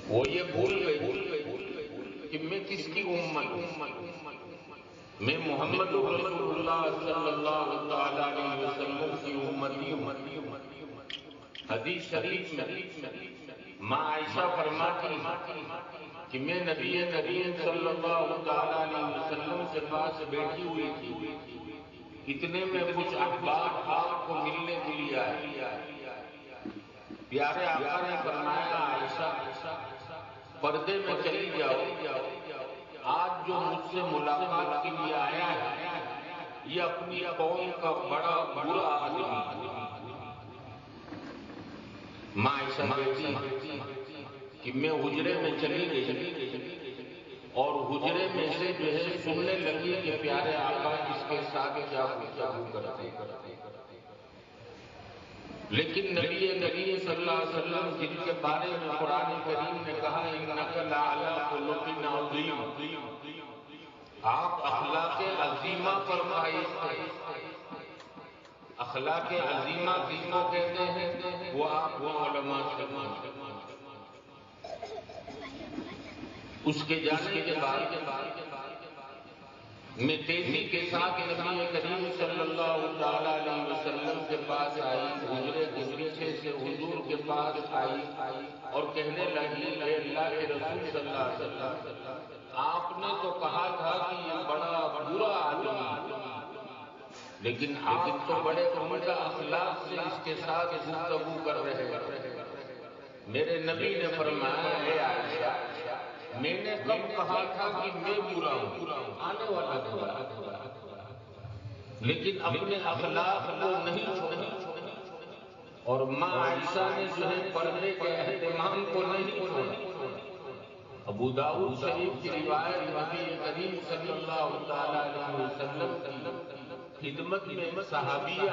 وہ یہ بھول گئی کہ میں کس کی امت ہوں، میں محمد رسول اللہ صلی اللہ تعالی علیہ وسلم کی امتی ہوں۔ حدیث شریف میں ماں عائشہ فرماتی کہ میں نبی کریم صلی اللہ تعالی علیہ وسلم کے پاس بیٹھی ہوئی تھی، اتنے میں کچھ احباب آپ کو ملنے کے لیے آئے۔ پیارے آقا نے فرمایا عائشہ پردے میں چلی جاؤ، آج جو مجھ سے ملاقات کے لیے آیا ہے یہ اپنی قوم کا بڑا برا آدمی ہے۔ ماں عائشہ کہتی کہ میں حجرے میں چلی گئی اور حجرے میں سے جو ہے سننے لگی کہ پیارے آقا اس کے ساتھ کیا گفتگو کرتے، لیکن نبی کریم صلی اللہ علیہ وسلم جن کے بارے میں قرآن کریم نے کہا انک لعلی خلق عظیم، آپ اخلاق عظیمہ پر فائز تھے۔ اخلاق عظیمہ کس کو کہتے ہیں؟ وہ آپ وہ علماء سے اس کے جانے کے بعد میں تیزی کے ساتھ نبی کریم صلی اللہ تعالی علیہ وسلم کے پاس آئی، حجرے کے پیچھے سے حضور کے پاس آئی اور کہنے لگی اے اللہ کے رسول صلی اللہ علیہ وسلم، آپ نے تو کہا تھا کہ یہ بڑا برا آدمی، لیکن آپ تو بڑے عمدہ اخلاق سے اس کے ساتھ گفتگو کر رہے ہیں۔ میرے نبی نے فرمایا اے عائشہ میں نے کب کہا تھا کہ میں برا ہوں؟ آنے والا برا، لیکن اپنے اخلاق کو نہیں چھوڑا، اور ماں عائشہ نے جو ہے پردے کے اہتمام کو نہیں چھوڑا۔ ابو داؤد شریف کی روایت نبی کریم صلی اللہ تعالی علیہ وسلم کی خدمت میں صحابیہ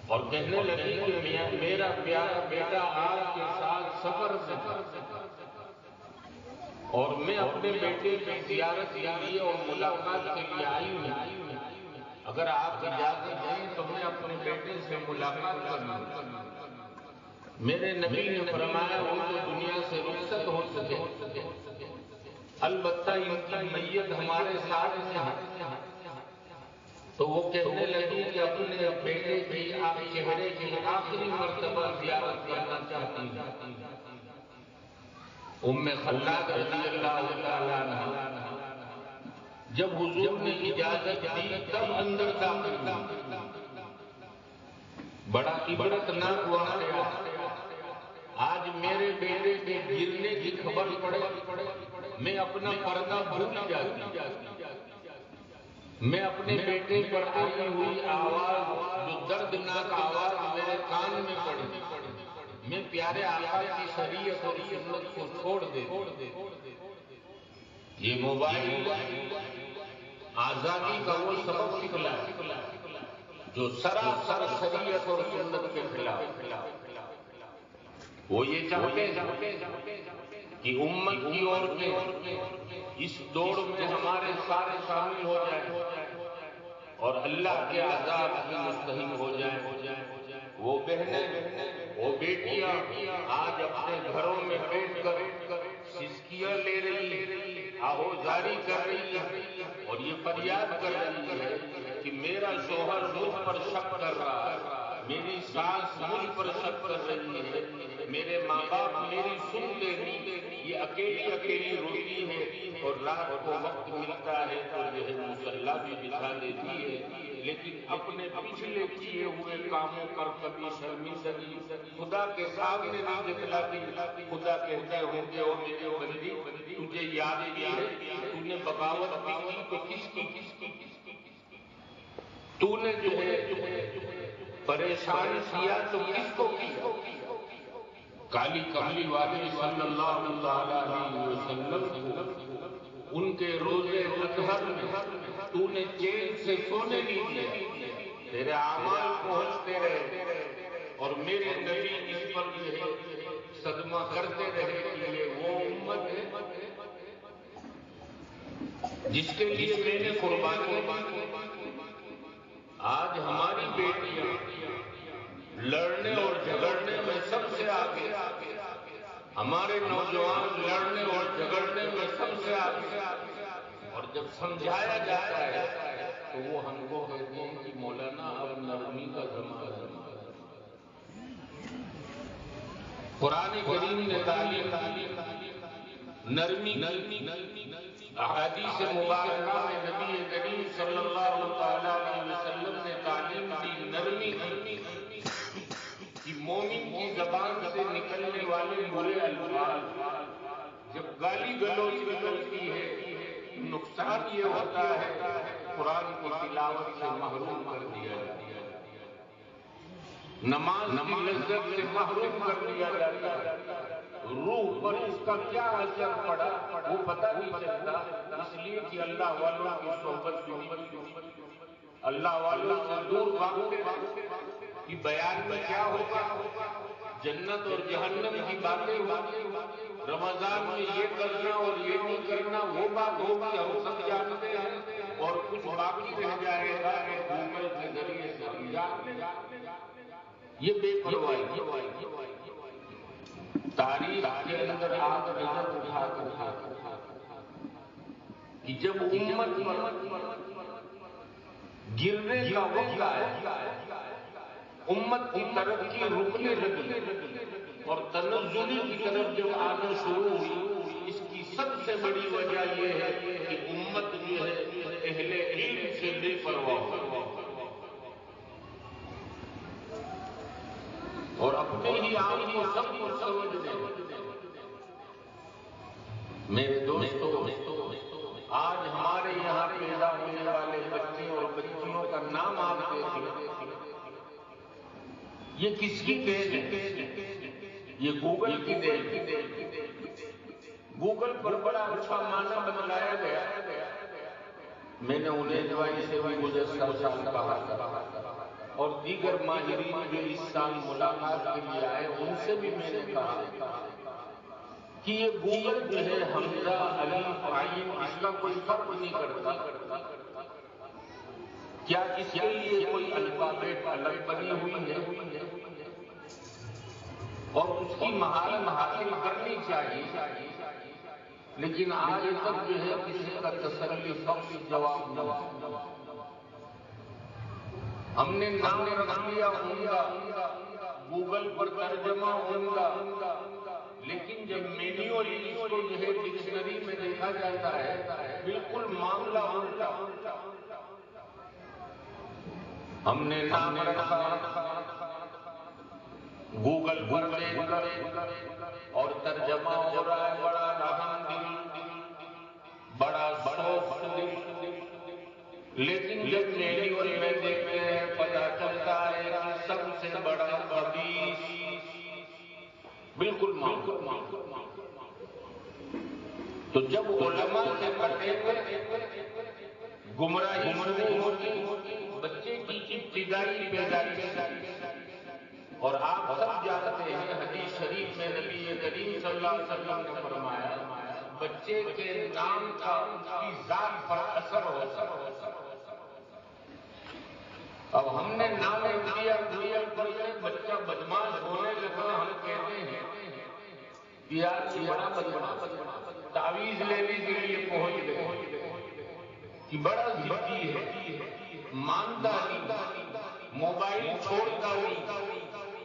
اور کہنے لگی کہ میرا پیارا بیٹا آپ کے ساتھ سفر سے، اور میں اپنے بیٹے کی زیارت کے لیے اور ملاقات کے لیے آئی ہوں، اگر آپ اجازت دیں تو میں اپنے بیٹے سے ملاقات کر لوں۔ میرے نبی نے فرمایا وہ تو دنیا سے رخصت ہو سکے، البتہ ان کی میت ہمارے ساتھ میں ہے۔ تو وہ کہنے لگی کہ اپنے بیٹے کی چہرے کی آخری مرتبہ زیارت کرنا چاہتی ہوں۔ ام خلاد رضی اللہ تعالیٰ عنہ جب حضور نے اجازت دی تب اندر داخل ہوئی۔ بڑا عبرتناک واقعہ، آج میرے بیٹے کے گرنے کی خبر پڑے میں اپنا پردہ بھول جاتی، میں اپنے بیٹے پر آئی ہوئی آواز جو دردناک آواز میرے کان میں پڑی، میں پیارے آقا کی شریعت اور سنت کو چھوڑ دے۔ یہ موبائل آزادی کا وہ سبب نکلا جو سراسر شریعت اور سنت کے خلاف۔ وہ یہ چاہتے کہ امت کی عورتیں اس دوڑ میں ہمارے سارے شامل ہو جائیں اور اللہ کے عذاب کی مستحق ہو جائیں۔ وہ بہنیں، وہ بیٹیاں آج اپنے گھروں میں بیٹھ کر سسکیاں لے رہی، آہوزاری کر رہی ہے اور یہ فریاد کر رہی ہے کہ میرا شوہر مجھ پر شک کر رہا ہے، میری ساس مجھ پر شک کر رہی ہے، میرے ماں باپ میری سنتے نہیں، یہ اکیلی اکیلی روتی ہے اور رات کو وقت ملتا ہے تو جو ہے مصلی بھی بچھا دیتی ہے، لیکن اپنے پچھلے کیے ہوئے کاموں پر کبھی شرمندگی خدا کے سامنے نہیں دکھلاتی۔ خدا کہتے ہوں گے او میرے بندی تجھے یاد کیا ہے تو نے بغاوت کی تو کس کی، تو نے جو ہے پریشان کیا تو کس کو کیا؟ کالی کملی والے صلی اللہ علیہ وسلم کو ان کے روزے اطہر میں تو نے چین سے سونے نہیں دیا، تیرے اعمال پہنچتے رہے اور میرے نبی اس پر جو ہے صدمہ کرتے رہے کہ یہ وہ امت ہے جس کے لیے میں نے قربانی دی۔ آج ہماری بیٹیاں لڑنے اور جھگڑنے میں سب سے آگے، ہمارے نوجوان لڑنے اور جھگڑنے میں سب سے آگے، اور جب سمجھایا جاتا ہے تو وہ ہم کو کہتے ہیں کہ مولانا اب نرمی کا زمانہ ہے۔ قرآن کریم نے تعلیم نرمی، احادیث مبارکہ میں نبی کریم صلی اللہ تعالی علیہ وسلم نے تعلیم دی نرمی کہ مومن کی زبان سے نکلنے والے برے الفاظ، جب گالی گلوچ نکلتی ہے نقصان یہ ہوتا ہے قرآن کی تلاوت سے محروم کر دیا جاتا ہے، نماز کی لذت سے محروم کر دیا جاتا ہے، روح پر اس کا کیا اثر پڑا وہ پتہ نہیں چلتا، اس لیے کہ اللہ والوں کی صحبت میں، اللہ والوں سے دور بھاگتے کہ بیان میں کیا ہوگا، جنت اور جہنم کی باتیں ہوگی، رمضان میں یہ کرنا اور یہ نہیں کرنا وہ بات ہوگی، ہم سب جانتے ہیں، اور کچھ باقی رہ جائے گا گوگل کے ذریعے سے ہم جانتے ہیں۔ یہ بے پرواہی تاریخ کے اندر آپ نظر اٹھا کر کہ جب امت گرنے کا وقت آیا، امت کی ترقی رکنے لگی اور تنزلی کی طرف جب آنا شروع ہوئی، اس کی سب سے بڑی وجہ یہ ہے کہ امت جو ہے اہل علم سے بے پرواہ ہو اور اپنے ہی آپ کو سب کچھ سمجھنے۔ میرے دوستو، آج ہمارے یہاں پیدا ہونے والے بچے اور بچیوں کا نام آپ دیکھیں، یہ کس کی دین ہے؟ یہ گوگل کی دین ہے۔ گوگل پر بڑا اچھا معنی بتلایا گیا، میں نے انہیں جوائی سے بھی گزشتہ سال کہا تھا اور دیگر ماہرین جو اس سال ملاقات کے لیے آئے ان سے بھی میں نے کہا کہ یہ گوگل جو ہے حمزہ الف عین اس کا کوئی فرق نہیں کرتا، کیا اس کے لیے کوئی الفابیٹ الگ بنی ہوئی ہے اور اس کی مہارت حاصل کرنی چاہیے، لیکن آج تک جو ہے کسی کا تسلی بخش جواب نہ۔ ہم نے نام رکھ لیا عمدہ، گوگل پر ترجمہ عمدہ، لیکن جب مینیو اس کو جو ہے ڈکشنری میں دیکھا جاتا ہے بالکل معاملہ الٹا۔ ہم نے نام رکھا گوگل پر دیکھ کر اور ترجمہ ہو رہا ہے بڑا رحم دل، بڑا شوق دل، لیکن جب مینیول میں دیکھتے ہیں پتہ چلتا ہے کہ سب سے بڑا خبیث، بالکل تو جب علماء سے کٹیں گے گمراہی شروع ہوگی، بچے کی ابتدائی پیدائش، اور آپ سب جانتے ہیں حدیث شریف میں نبی کریم صلی اللہ علیہ وسلم نے فرمایا بچے کے نام کا اس کی ذات پر اثر ہوتا ہے۔ اب ہم نے نام رکھ دیا گوگل پر سے، بچہ بدماش ہونے لگا، ہم کہتے ہیں کہ یار یہ بڑا بدماش، تعویذ لینے کے لیے پہنچ گئے کہ بڑا ضدی ہے، مانتا نہیں، موبائل چھوڑتا نہیں،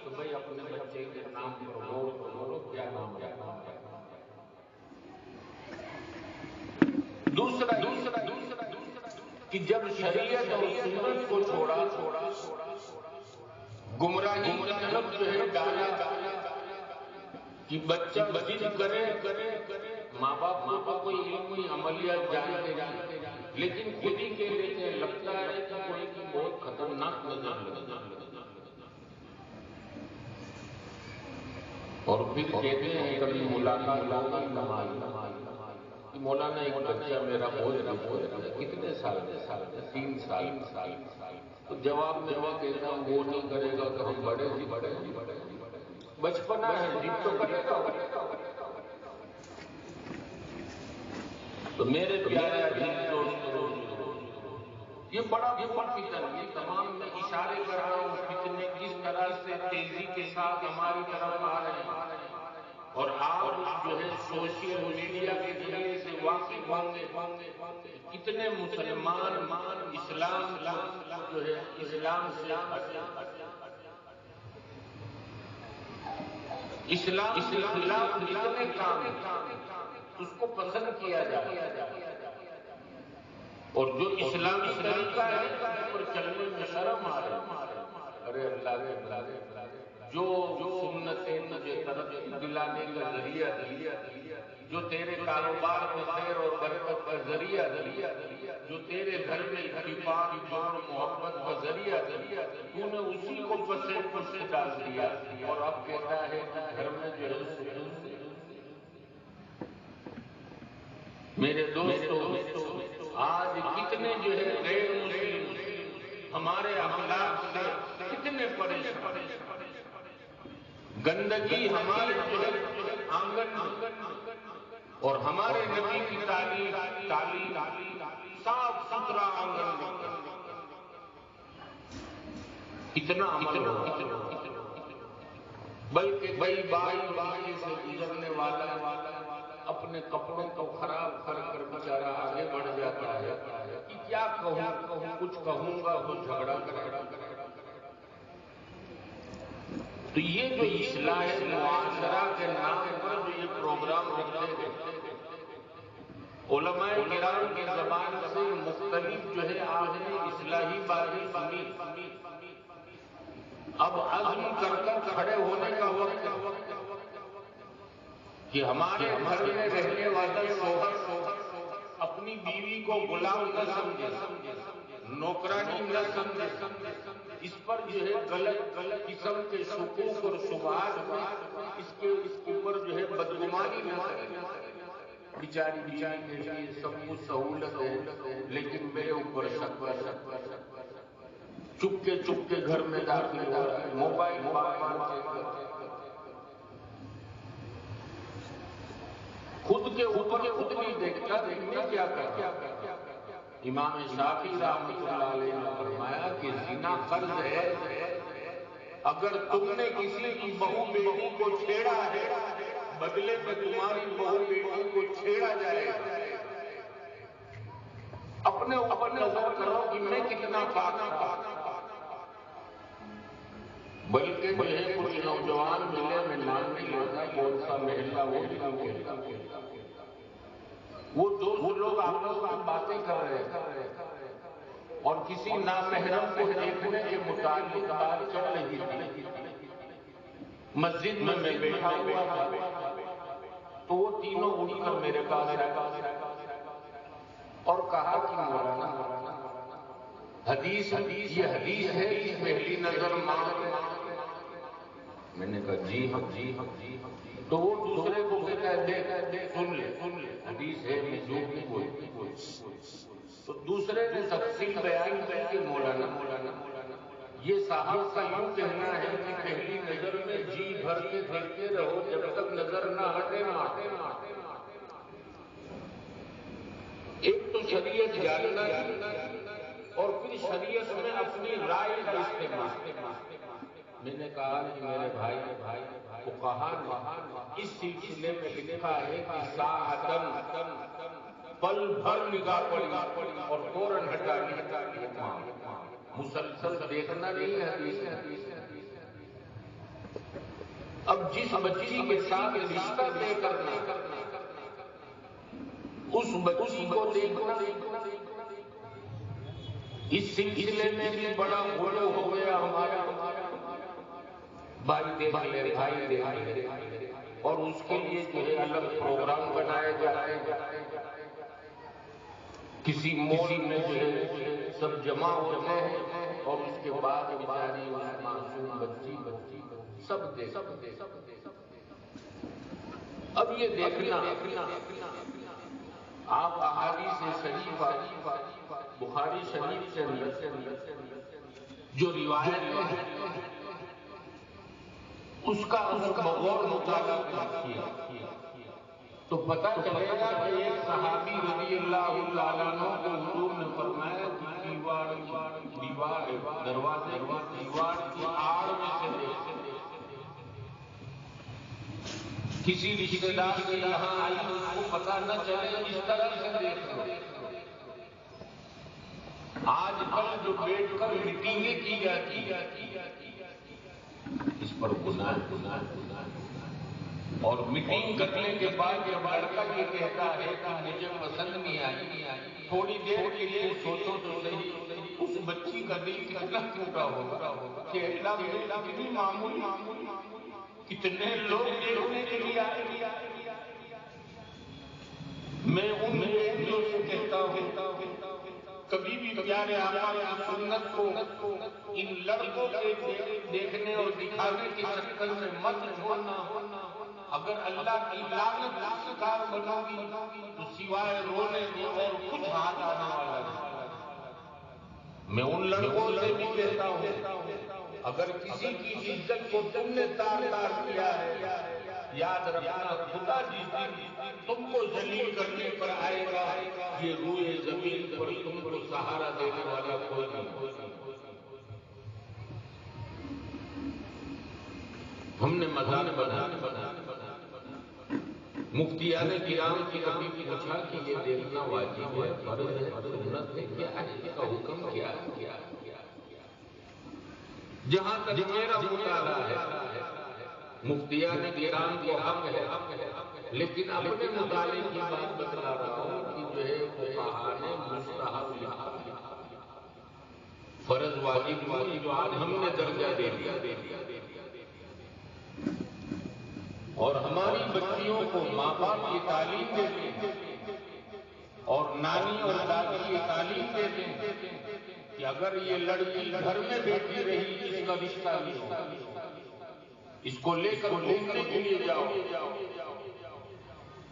تو بھائی اپنے بچے کے نام پر غور کرو، کیا نام ہے۔ دوسرا کہ جب شریعت اور سنت کو چھوڑا، گمراہی کی طرف جو ہے ڈالا کہ بچہ ضد کرے، ماں باپ کو کوئی علمی عملیات جانتے نہیں، لیکن خود ہی کہہ لیتے ہیں لگتا ہے کہ کوئی کی بہت خطرناک نظر لگتا ہے، اور پھر کہتے ہیں کبھی ملاقات ہوگی نماز مولانا ایک بچہ میرا بہت کتنے سال 3 سال، تو جواب میں وہ کہتا ہوں وہ نہیں کرے گا تو ہم بڑے بچپنا ہے، ضد تو کرے گا۔ تو میرے پیارے عزیز دوستو، یہ بڑا فتن، یہ تمام میں اشارے کر رہا ہوں فتنے کس طرح سے تیزی کے ساتھ ہماری طرف آ رہے ہیں، اور آپ مسلم میڈیا کے ذریعے سے واقف ہوں گے کتنے مسلمان اسلام جو ہے اسلام سے اسلام کے خلاف کتنے کام اس کو پسند کیا جائے اور جو اسلامی طریقہ ہے اس پر چلنے میں شرم آ رہا ہے. ارے اللہ کے جو سنتیں مجھے ترقی دلانے کا ذریعہ دیا جو تیرے کاروبار میں خیر اور برکت کا ذریعہ دیا جو تیرے گھر میں اتفاق جوڑ محبت کا ذریعہ دیا تو نے اسی کو پسے پسے ڈال دیا اور اب کہتا ہے گھر میں جو ہے میرے دوستوں آج کتنے جو ہے غیر مسلم ہمارے اخلاق سے کتنے پریشان گندگی ہمارے جو ہے آنگن اور ہمارے نبی کی تعلیم صاف ستھرا آنگن اتنا عمل ہو بلکہ بھائی بائی سے گزرنے والا اپنے کپڑوں کو خراب کر کر بیچارہ آگے بڑھ جاتا ہے کہ کیا کہوں کچھ کہوں گا تو جھگڑا کرے گا. تو یہ جو اصلاح معاشرہ کے نام پر جو یہ پروگرام رکھتے ہیں علماء کرام کی زبان سے مختلف جو ہے آپ نے اصلاحی باتیں سنی. اب عزم کر کر کھڑے ہونے کا وقت کہ ہمارے گھر میں رہنے والا شوہر اپنی بیوی کو غلام نہ سمجھے نوکرانی نہ سمجھے اس پر جو ہے غلط قسم کے شکوک اور شبہات اس کے اوپر جو ہے بدگمانی نہ کرے. بیچاری کے لیے سب کچھ سہولت ہے لیکن میرے اوپر شک چپ کے گھر میں داخل ہو رہا ہے موبائل خود کے اوپر خود نہیں دیکھتا دیکھنے کیا کرتا. امام شافعی رحمۃ اللہ علیہ نے فرمایا کہ زنا قرض ہے اگر تم نے کسی کی بہو بیٹی کو چھیڑا ہے بدلے میں تمہاری بہو بیٹی کو چھیڑا جائے گا. اپنے اوپر نظر کرو کہ میں کتنا پاک تھا. بلکہ جو ہے کچھ نوجوان ملے میں نام نہیں لیتا کون سا محلہ وہ دو لوگ آپس میں باتیں کر رہے ہیں اور کسی نامحرم کو دیکھنے کے متعلق بات چل رہی تھی. مسجد میں بیٹھا ہوا تھا تو وہ تینوں اٹھ کر میرے پاس آئے اور کہا کہ مولانا حدیث یہ حدیث ہے کہ پہلی نظر مار. میں نے کہا جی ہم تو وہ دوسرے کو کہتا ہے دیکھ سن لے حدیث ہے میں جھوٹ نہیں بولتی. تو دوسرے نے تفصیل بیان کی کہ مولانا یہ صاحب کا یوں کہنا ہے کہ پہلی نظر میں جی بھر کے دیکھتے رہو جب تک نظر نہ ہٹے نہ. ایک تو شریعت جاننا اور پھر شریعت میں اپنی رائے کا استعمال. میں نے کہا کہ میرے بھائی فقہاء نے اس سلسلے میں لکھا ہے کہ ساعتن پل بھر نگاہ پڑی اور فوراً ہٹا لی. مسلسل دیکھنا نہیں ہے. اب جس بچی کے ساتھ رشتہ طے کرنا اس بچی کو دیکھنا اس سلسلے میں بھی بڑا غلو ہو گیا ہمارا. بھائی دیکھ لے اور اس کے لیے جو ہے الگ پروگرام بنائے جاتے ہیں. کسی مول میں جو ہے سب جمع ہوتے ہیں اور اس کے بعد بیچاری معصوم بچی سب دے. اب یہ دیکھنا آپ احادیث شریف بخاری شریف سے جو روایت ہے اس کا غور مطالعہ کیا تو پتہ چلے گا کہ ایک صحابی رضی اللہ تعالیٰ عنہ کو حضور نے فرمایا کہ دیوار دروازے کی دیوار کی آڑ میں سے دیکھ کسی رشتے دار کے یہاں آئی تو اس کو پتا نہ چلے، اس طرح سے دیکھ لو۔ آج کل جو بیٹھ کر میٹنگیں کی جاتی اس پر گناہ اور میٹنگ کرنے کے بعد جب لڑکا یہ کہتا ہے کہ مجھے پسند نہیں آئی، تھوڑی دیر کے لیے سوچو تو صحیح اس بچی کا دل کتنا ٹوٹا ہوگا کہ اللہ میری معمولی کتنے لوگ دیکھنے کے لیے آئے۔ میں ان بیٹیوں سے کہتا ہوں کبھی بھی پیارے آقا کی سنت کو ان لڑکوں کے دیکھنے اور دکھانے کے چکر میں مت چھوڑنا۔ اگر اللہ کی لعنت کا شکار بنو گی تو سوائے رونے کے اور کچھ ہاتھ آنے والا نہیں۔ میں ان لڑکوں سے بھی کہتا ہوں اگر کسی کی عزت کو تم نے تار تار کیا ہے، یاد رکھنا خدا جس دن تم کو ذلیل کرنے پر آئے گا، یہ روئے زمین پر تم کو سہارا دینے والا کوئی نہیں۔ ہم نے مزار بنا مفتیان کرام کی کبھی پوچھا کہ یہ دیکھنا واجب ہے، فرض ہے، سنت ہے، کیا ہے، اس کا حکم کیا ہے؟ جہاں تک میرا مطالعہ ہے مفتیان کرام کو حق ہے، لیکن اپنے مطالعے کی بات بتلا رہا ہوں کہ جو ہے فقہاء نے مستحب لکھا، فرض واجب نہیں، جو آج ہم نے درجہ دے دیا۔ اور ہماری بچیوں کو ماں باپ کی تعلیم دیتے ہیں اور نانی اور دادی یہ تعلیم دیتے ہیں کہ اگر یہ لڑکی گھر میں بیٹھی رہی اس کا رشتہ نہیں ہوگا، اس کو لے کر گھومنے کے لیے جاؤ،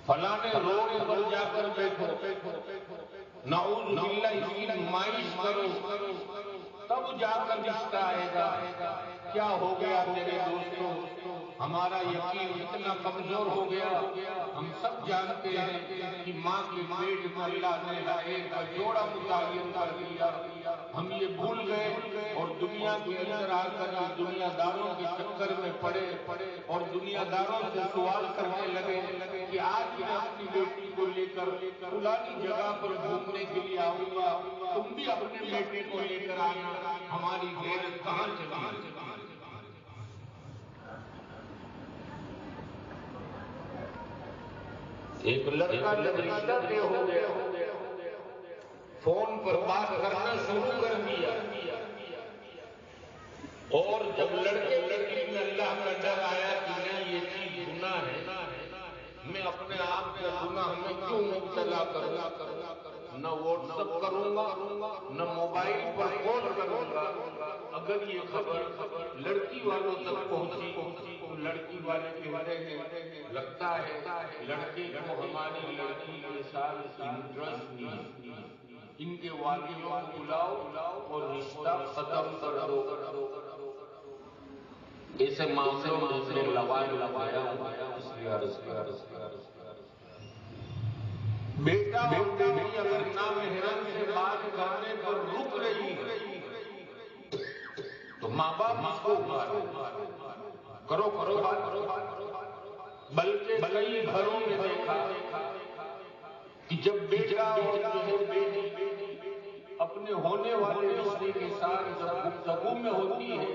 فلانے روڈ پر جا کر بیٹھو، نعوذ باللہ اس کی نمائش کرو، تب جا کر رشتہ آئے گا۔ کیا ہو گیا میرے دوستوں، ہمارا یقین اتنا کمزور ہو گیا۔ ہم سب جانتے ہیں کہ ماں کے پیٹ میں اللہ نے ایک کا جوڑا متعین کر دیا، ہم یہ بھول گئے اور دنیا کے اندر آ کر یہ دنیا داروں کے چکر میں پڑے اور دنیا داروں سے سوال کرنے لگے کہ آج میں اپنی بیٹی کو لے کر فلانی جگہ پر گھومنے کے لیے آؤں گا، تم بھی اپنے بیٹے کو لے کر آنا، ہماری غیرت کہاں چلی؟ ایک لڑکا جب رشتہ طے ہو گیا، فون پر بات کرنا شروع کر دیا، اور جب لڑکے کے دل میں اللہ کا ڈر آیا کہ نہیں یہ چیز گناہ ہے، میں اپنے آپ کو گناہ میں کیوں مبتلا کروں، نہ واٹس ایپ کروں گا، نہ موبائل پر کال کروں گا۔ اگر یہ خبر لڑکی والوں تک پہنچی تو لڑکی والے کہتے ہیں لگتا ہے لڑکے کو ہماری لڑکی کے ساتھ انٹرسٹ نہیں، ان کے والدوں کو بلاؤ اور رشتہ ختم کر دو۔ ایسے معاملوں میں سے لگایا اس لیے عرض کیا بیٹا اور بیٹی اگر نامحرم سے بات کرنے پر رک رہی ہے تو ماں باپ اس کو کرو بات۔ بلکہ کئی گھروں میں دیکھا کہ جب بیٹا اور بیٹی اپنے ہونے والے رشتے کے ساتھ جب گفتگو میں ہوتی ہے،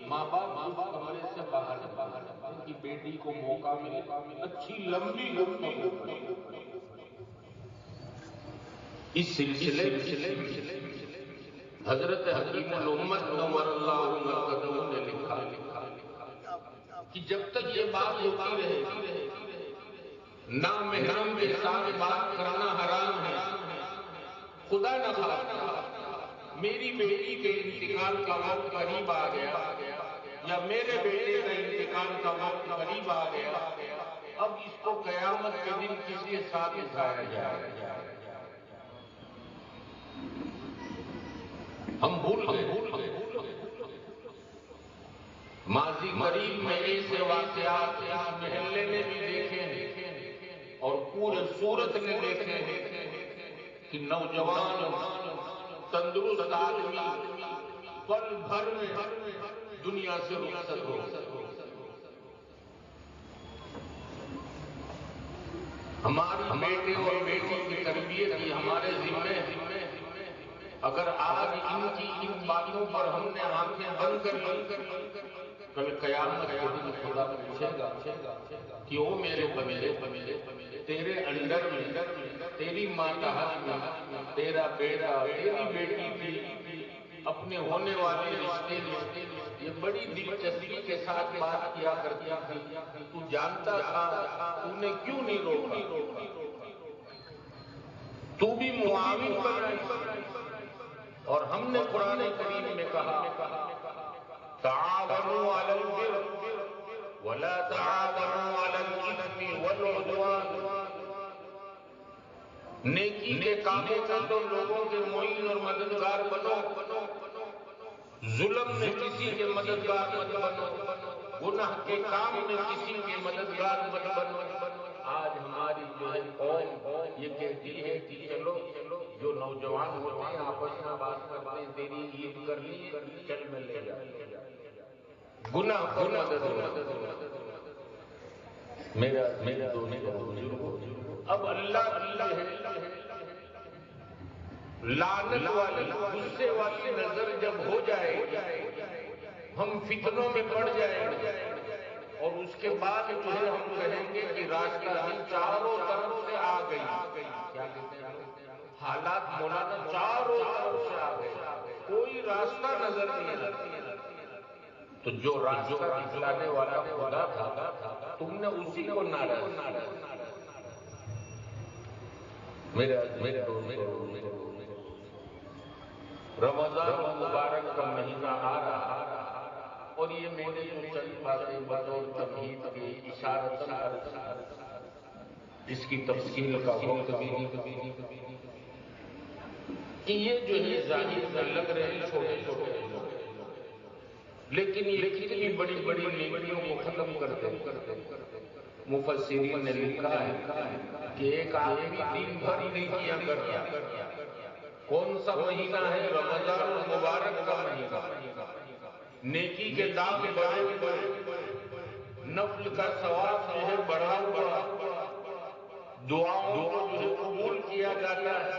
ماں باپ کمرے سے باہر کی بیٹی کو موقع ملے اچھی لمبی گفتگو کرے۔ اس سلسلے حضرت حکیم الامت نور اللہ مرقدہ نے لکھا کہ جب تک یہ بات ہوتی رہے نامحرم کے ساتھ بات کرنا حرام ہے، خدا نہ خواستہ میری بیٹی کے انتقال کا وقت قریب آ گیا یا میرے بیٹے کا انتقال کا وقت قریب آ گیا، اب اس کو قیامت کے دن کس کے ساتھ اٹھایا جائے؟ ہم بھول گئے۔ ماضی قریب میں ایسے واقعات اس محلے نے بھی دیکھے ہیں اور پورے سورت نے دیکھے ہیں کہ نوجوان تندرست آدمی پل بھر میں دنیا سے رخصت ہو۔ ہماری بیٹے اور بیٹی کی تربیت کی ہمارے ذمے ہے۔ اگر آج ان باتوں پر ہم نے آنکھیں بند کر لی، کل قیامت کے دن خدا پوچھے گا کہ او میرے بندے، تیرے انڈر میں تیری ماتحت میں تیرا بیٹا تیری بیٹی بھی اپنے ہونے والے رشتے میں یہ بڑی دلچسپی کے ساتھ بات کیا کرتی تھی، تو جانتا تھا، تو نے کیوں نہیں روکا؟ تو بھی معاون بنا۔ اور ہم نے قرآن کریم میں کہا تعاونوا علی البر ولا تعاونوا علی الاثم والعدوان۔ نیکی کے کاموں میں تو لوگوں کے معین اور مددگار بنو، ظلم میں کسی کے مددگار مت بنو، گناہ کے کام میں کسی کے مددگار مت بنو۔ آج ہماری جو ہے قوم یہ کہتی ہے کہ چلو جو نوجوان ہوتے ہیں آپس میں بات کرتے ہیں، تیری عید کر لی چل میں لے جا، گناہ پر مدد۔ میرا دوست اب اللہ لعنت والی غصے والی نظر جب ہو جائے، ہم فتنوں میں پڑ جائیں اور اس کے بعد جو ہے ہم کہیں گے کہ راستہ ہم چاروں طرف سے آ گئی، کیا کہتے ہیں حالات مولانا چاروں طرف سے آ گئے، کوئی راستہ نظر نہیں آتا۔ تو جو راستہ دکھلانے والا خدا تھا تم نے اسی کو ناراض۔ میرا رمضان مبارک کا مہینہ آ رہا اور یہ میرے جو چند باتیں بطور تمہید کے اشارتاً اس کی تفصیل کا وقت بھی نہیں کہ یہ جو ہے ظاہر میں لگ رہے ہیں چھوٹے چھوٹے لیکن یہ کتنی بڑی بڑی نیکیوں کو ختم کرتے ہیں۔ مفسرین نے لکھا ہے کہ ایک آدمی دن بھر نیکیاں کرتا، کون سا مہینہ ہے؟ رمضان المبارک کا مہینہ، نیکی کے دام بڑھے ہوئے، نفل کا ثواب جو ہے بڑھا ہوا، دعاؤں کو جو ہے قبول کیا جاتا ہے۔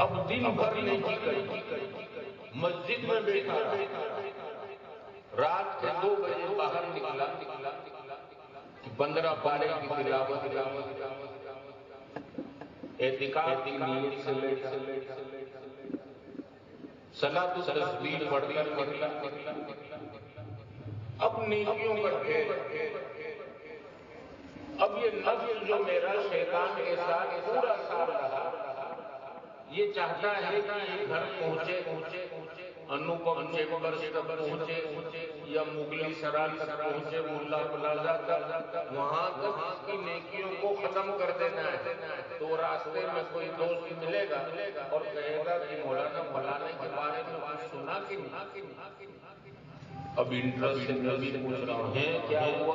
اب دن بھر نیکی کری، مسجد میں بیٹھا رات کے 2 بجے باہر نکلا، 15 پارے کی تلاوت، اعتکاف کی نیت سے صلاۃ التسبیح پڑھ کر نکلا۔ اب نیکیوں کا ڈھیر، اب یہ نفس جو میرا شیطان کے ساتھ پورا سال رہا، یہ چاہتا ہے کہ یہ گھر پہنچے، انوپم چیمبر تک پہنچے یا مغلی سرا تک پہنچے، ملا پلازا تک، وہاں تک اس کی نیکیوں کو ختم کر دینا ہے۔ تو راستے میں کوئی دوست ملے گا اور کہے گا کہ مولانا فلانے کے بارے میں کچھ سنا کہ نہیں؟ اب انٹرسٹ میں بھی پوچھ رہا ہوں، ہے کیا ہوا؟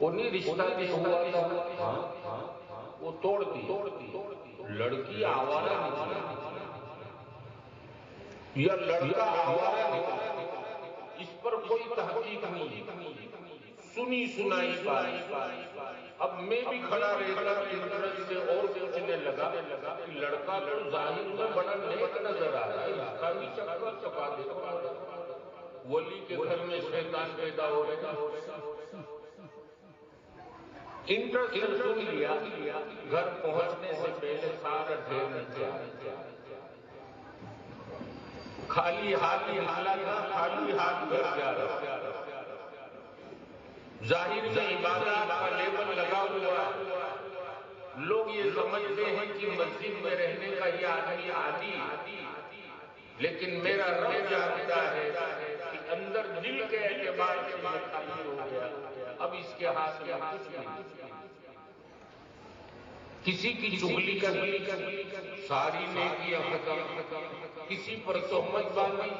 انہیں رشتہ بھی ہوا تھا، وہ توڑ دی، لڑکی آوارہ نکلا یا لڑکا آوارہ نکلا، اس پر کوئی تحقیق نہیں، سنی سنائی بات۔ اب میں بھی کھڑا رہتا انٹرسٹ سے اور پوچھنے لگا کہ لڑکا تو ظاہر میں بڑا نیک نظر آ رہا ہے، اس کا بھی چکر چکا دیکھو، ولی کے گھر میں شیطان پیدا ہو رہا ہے۔ انٹرسٹ سن لیا، گھر پہنچنے سے پہلے سارا ڈھیر نکلا، خالی ہاتھ نکلا تھا، خالی ہاتھ گھر جا رہا، ظاہر میں عبادت کا لیبل لگا ہوا، لوگ یہ سمجھتے ہیں کہ مسجد میں رہنے کا یہ آدمی عادی، لیکن میرا رب جانتا ہے کہ اندر دل کے اعتبار سے یہ خالی ہو گیا، اب اس کے ہاتھ میں کچھ نہیں، کسی کی چغلی کرنی، ساری نیکیاں ختم، کسی پر تہمت باندھی،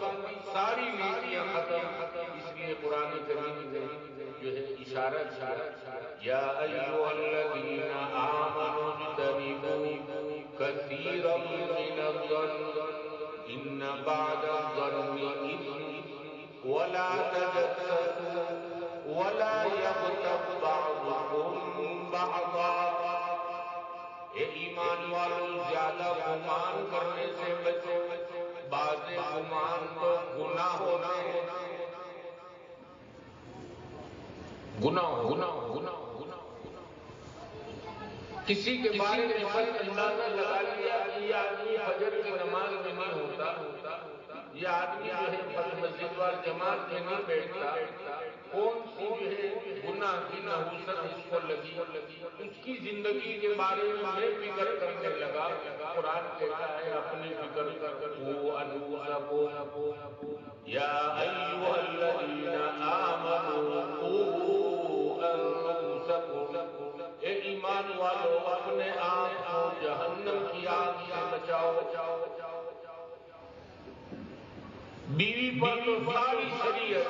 ساری نیکیاں ختم۔ اس لیے قرآن کریم نے جو ہے اشارہ کیا، یا ایھا الذین آمنوا اجتنبوا کثیرا من الظن ان بعض الظن اثم ولا تجسسوا ولا یغتب گناہ کسی کے بارے میں بس اندازہ لگا لیا کہ یہ آدمی فجر کی نماز میں نہیں ہوتا، یہ آدمی جو ہے مسجد وال جماعت میں نہیں بیٹھتا، کون سی جو ہے گناہ کی نحوست اس کو لگی، اس کی زندگی کے بارے میں فکر کرنے لگا۔ قرآن کہتا ہے اپنی فکر کرو انفسکم یا ایھا الذین آمنوا قوا انفسکم، اے ایمان والو اپنے آپ کو جہنم کی آگ سے بچاؤ۔ بیوی پر تو ساری شریعت،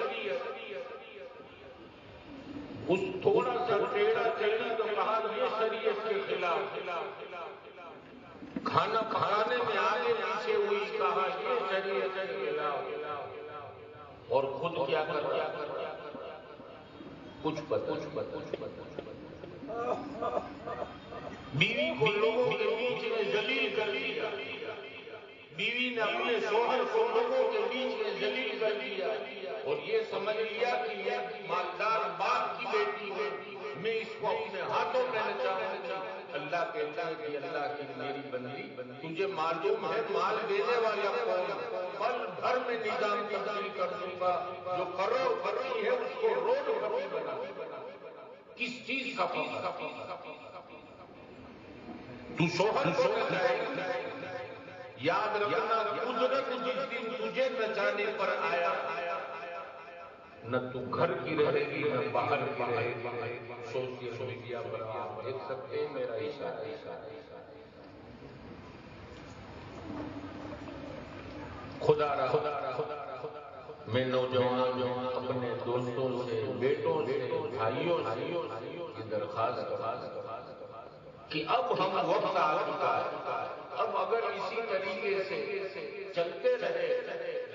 اس تھوڑا سا ٹیڑھا چلی تو کہا یہ شریعت کے خلاف، کھانا پکانے میں آگے پیچھے ہوئی کہا یہ شریعت کے خلاف، اور خود کیا کر کچھ بیوی کو لوگوں کے بیچ میں ذلیل کر دیا، بیوی نے اپنے شوہر کو لوگوں کے بیچ میں ذلیل کر دیا، اور یہ سمجھ لیا کہ یہ مالدار باپ کی بیٹی ہے، میں اس کو اپنے ہاتھوں میں نچاؤں گا۔ اللہ کہتا ہے کہ اللہ کی میری بندی تجھے معلوم ہے مال دینے والا کون، پل بھر میں نظام تبدیل کر دوں گا، جو کروڑ پتی ہے اس کو روڈ پتی بنا۔ کس چیز کا تو شوہر کو نچائے، یاد رکھنا قدرت جس دن تجھے نچانے پر آیا، نہ تو گھر کی رہے گی نہ باہر کی رہے گی۔ سوشل میڈیا پر آپ دیکھ سکتے ہیں میرا اشارہ۔ خدا میں نوجوان اپنے دوستوں سے، بیٹوں سے، بھائیوں سے درخواست کہ اب ہم وقت آ چکا ہے، اب اگر اسی طریقے سے چلتے رہے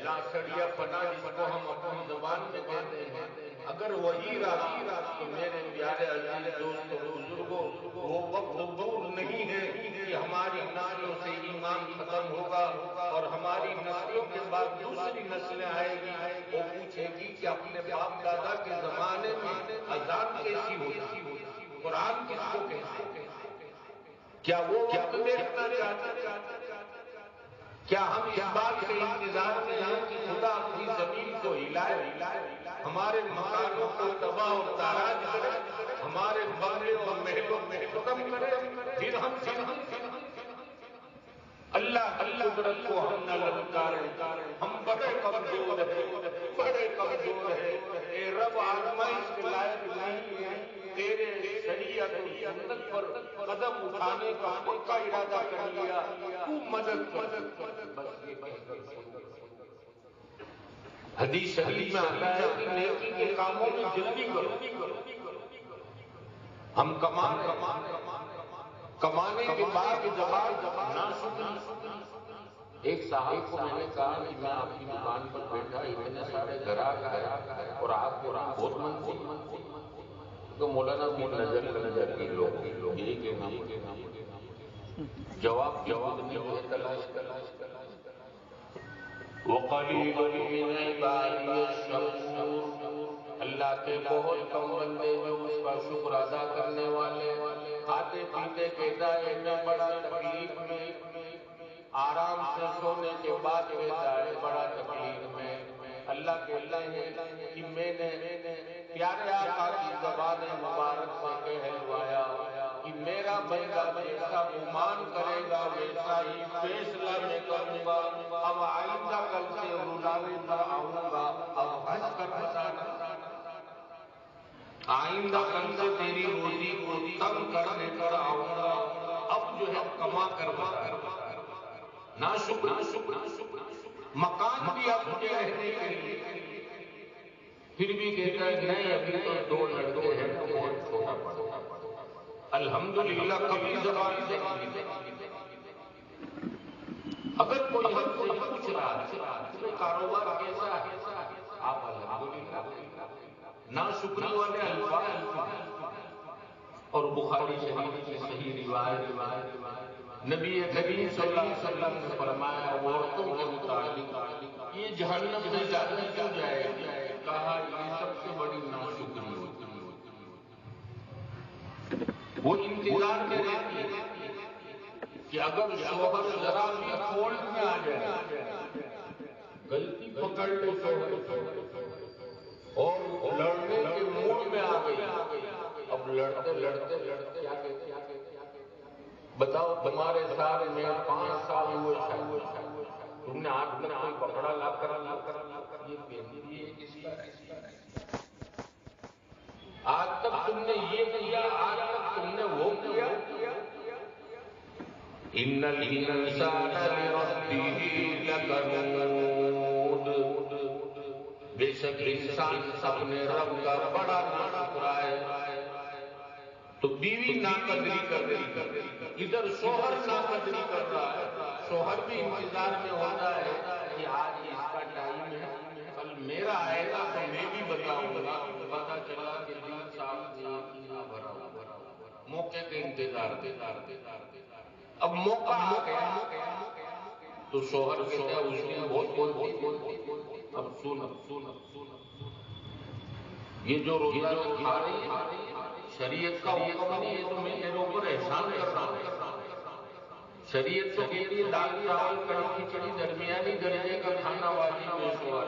لاسڑیا پنا جس کو ہم اپنی زبان میں کہتے ہیں، اگر وہی رہا تو میرے پیارے عزیز دوستوں بزرگوں، وہ وقت دور نہیں ہے کہ ہماری نسلوں سے ایمان ختم ہوگا اور ہماری نسلوں کے بعد دوسری نسلیں آئے گی، وہ پوچھے گی کہ اپنے باپ دادا کے زمانے میں اذان کیسی ہوتی، قرآن کس کو کہتے ہیں؟ کیا وہ وقت دیکھنا چاہتے؟ کیا ہم اس بات کے انتظار میں ہیں کہ خدا اپنی زمین کو ہلائے، ہمارے مکانوں کو تباہ و تاراج کرے، ہمارے بنگلے اور محلوں میں ختم کرے، پھر ہم اللہ قدرت کو ہم نہ للکاریں؟ ہم بڑے کمزور ہیں، اے رب آزمائش کے لائق نہیں ہیں، تیرے شریعت و سنت پر قدم اٹھانے کا پکا ارادہ کر لیا، تو مدد کر۔ بس یہ کہہ کر حدیث شریف میں آتا ہے کہ نیکی کے کاموں میں جلدی کرو۔ ہم کمانے کے بعد ناشکری۔ ایک صاحب کو میں نے کہا کہ میں آپ کی دکان پر بیٹھا، اتنے سارے گراہک آئے اور آپ کو بہت منظور تو مولانا بھی نظر لگ جاتی لوگ یہی کہنا جواب نہیں تلاش وقلیل من عبادی الشکور، اللہ کے بہت کم بندے جو اس کا شکر ادا کرنے والے، کھاتے پیتے کہتا ہے میں بڑا تکلیف میں، آرام سے سونے کے بعد کہتا ہے بڑا تکلیف میں۔ اللہ کہتا ہے کہ میں نے پیارے آقا کی زبان مبارک سے کہلوایا کہ میرا بندہ جیسا گمان کرے گا ویسا ہی فیصلہ میں کروں گا۔ اب آئندہ کل سے روزانے پر آؤں گا، اب ہنس کر بتانا، آئندہ کل سے تیری روزی کو تنگ کرنے پر آؤں گا، اب جو ہے کما کر بتا۔ نا شکر مکان بھی اب مجھے رہنے کے لیے، پھر بھی کہتا ہے نہیں ابھی تو 2 لڑکے ہیں بہت چھوٹا پڑا۔ الحمدللہ کبھی زبان سے اگر کوئی ہم سے پوچھ رہا ہے کاروبار کیسا ہے، آپ الحمدللہ نا شکری والے الفاظ، اور بخاری شریف کی صحیح روایت نبی کریم صلی اللہ علیہ وسلم نے فرمایا عورتوں کے متعلق یہ جہنم میں زیادہ کیوں جائے گی؟ کہا یہ سب سے بڑی ناشکری ہوتی ہے۔ وہ انتظار میں رہتی ہے کہ اگر شوہر ذرا بھی فولٹ میں آ جائے، غلطی پکڑ لے شوہر اور لڑنے کے موڈ میں آ گئی، اب لڑتے لڑتے کیا کہتے ہیں، بتاؤ تمہارے ساتھ میں 5 سال ہوئے شاید، تم نے آج تک کوئی پکڑا لا کر یہ بےدبی ہے کس کا؟ آج تک تم نے یہ کیا، آج تک تم نے وہ کیا۔ ان الانسان لربہ لکنود، بے شک انسان اپنے رب کا بڑا ناشکرا ہے۔ تو بیوی ناقدری کر رہی ہے، ادھر شوہر ناقدری کر رہا ہے، شوہر بھی انتظار میں ہوتا ہے کہ آج اس کا ٹائم ہے، کل میرا آئے گا تو میں بھی بتاؤں گا۔ پتا چلا کہ دل صاحب نہ بھرا ہوا، موقع کے انتظار۔ اب موقع آ گیا تو شوہر کہتا ہے اس نے بہت بولتی، اب سن یہ جو روزہ جو کھا رہی ہے شریعت کا حکم نہیں ہے تو میں تیرے اوپر احسان کر رہا ہوں۔ شریعت تو کہتی ہے دال چاول کڑی کھچڑی درمیانی درجے کا کھانا واجب ہے شوہر،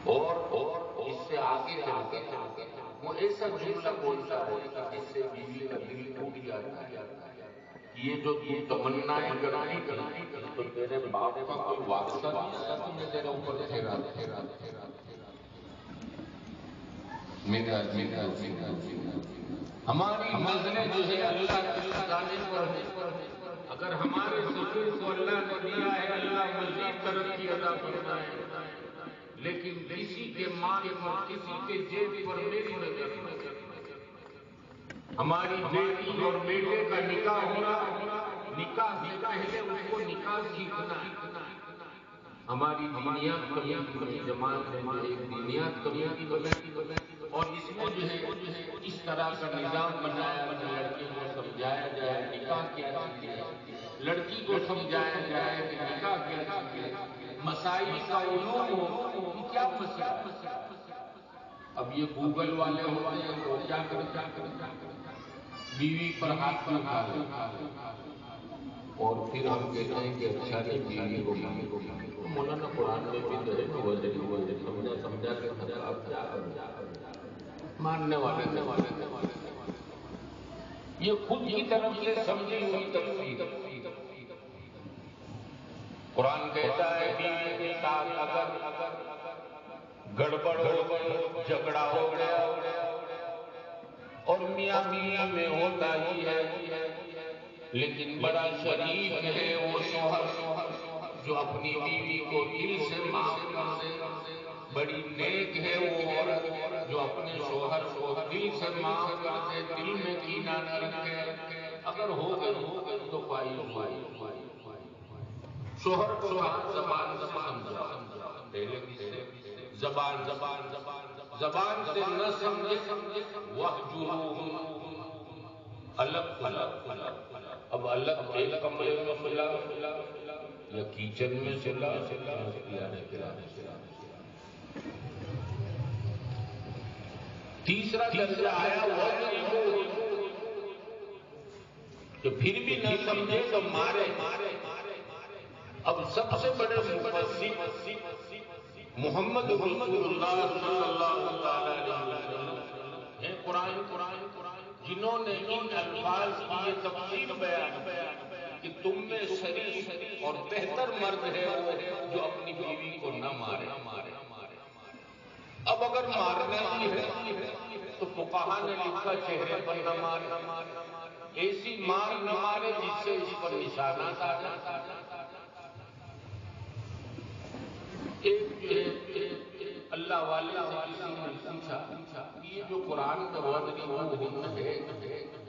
اور اس سے آگے چل کر وہ ایسا جملہ بولتا ہے جس سے بیوی کا دل ٹوٹ جاتا ہے۔ یہ جو تمنائیں کرتی تھی تو تیرے باپ کا کوئی واسطہ نہیں آیا تو میں تیرے اوپر پھیرا ہماری نظریں جو ہے اللہ کے خزانے پر ہے، اگر ہمارے سفیر کو اللہ نے دیا ہے اللہ مزید ترقی عطا فرمائے، لیکن کسی کے مال پر کسی کے جیب پر میری نظر نہیں۔ ہماری بیٹی اور بیٹے کا نکاح ہونا، نکاح سے پہلے اس کو نکاح سیکھنا ہے۔ ہماری دینیات کمیٹی میں جماعت میں ایک دینیات کمیٹی بنائی اور اس میں جو ہے اس طرح کا نظام بنایا کہ لڑکی کو سمجھایا جائے نکاح کیا چیز ہے، لڑکی کو سمجھایا جائے کہ نکاح کیا چیز ہے، مسائل کا علوم ہو کہ کیا مسئلہ۔ اب یہ گوگل والے ہوتے ہیں تو کیا کرتے، بیوی پر ہاتھ میں اٹھا لے اور پھر ہم کہتے ہیں کہ اچھا جی بیوی کو مولانا قرآن میں بھی تو ہے سمجھا کے اب کیا ماننے والے یہ خود کی طرف سے سمجھی ہوئی تفسیر۔ قرآن کہتا ہے بیوی کے ساتھ اگر گڑبڑ ہو جھگڑا ہو گیا اور میاں بیوی میں ہوتا ہی ہے، لیکن بڑا شریف ہے وہ شوہر جو اپنی بیوی کو دل سے معاف کر دے، بڑی نیک ہے وہ عورت جو اپنے شوہر کو دل سے معاف کر دے، دل میں کینہ نہ رکھے۔ اگر ہو گئی تو فائز ہوئی، شوہر کو زبان سمجھا، پہلے زبان سے نہ سمجھے وَاهْجُرُوهُنَّ، الگ اب الگ ایک کمرے میں سلا یا کچن میں سلا تیسرا درجہ آیا وَاضْرِبُوهُنَّ کہ پھر بھی نہ سمجھے تو مارے۔ اب سب سے بڑے مفسر محمد رسول اللہ صلی اللہ علیہ وسلم ہیں قرآن جنہوں نے ان الفاظ کی یہ تفصیل بیان کہ تم میں شریف اور بہتر مرد ہے وہ جو اپنی بیوی کو نہ مارے۔ اب اگر مارنا ہی ہے تو فقہا نے لکھا چہرے پر نہ مارے، ایسی مار نہ مارے جس سے اس پر نشانات آ جائیں۔ ایک جو ہے اللہ والے سے کسی نے پوچھا یہ جو قرآن میں وَاضْرِبُوهُنَّ ہے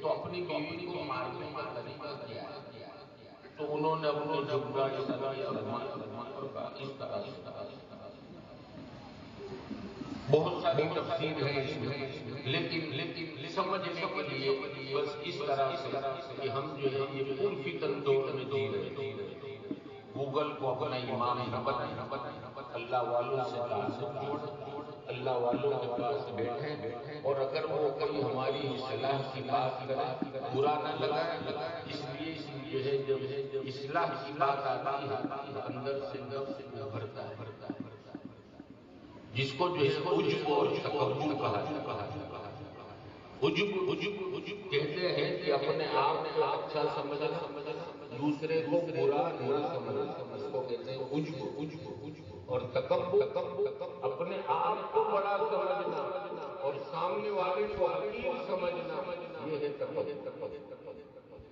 تو اپنی بیوی کو مارنے کا طریقہ کیا ہے؟ تو انہوں نے اپنے جھگڑا اس طرح بہت ساری تفسیر ہے اس میں، لیکن سمجھنے کے لیے بس اس طرح سے کہ ہم جو ہے یہ پرفتن دور میں جی رہے ہیں، گوگل کو اپنا امام نہ بنائیں، اللہ والوں سے تعلق جوڑیں، اللہ والوں کے پاس بیٹھے اور اگر وہ کوئی ہماری اصلاح کی بات کرے برا نہ لگائے، اس لیے جو ہے جب اصلاح کی بات آتی ہے اندر سے نفس ابھرتا ہے، جس کو جو ہے عجب اور تکبر کہا جاتا ہے۔ عجب کہتے ہیں کہ اپنے آپ کو اچھا سمجھنا، دوسرے کو برا نہ سمجھنا، اس کو کہتے ہیں عجب۔ اور تکبر اپنے آپ کو بڑا سمجھنا اور سامنے والے کو حقیر سمجھنا، یہ ہے تکبر۔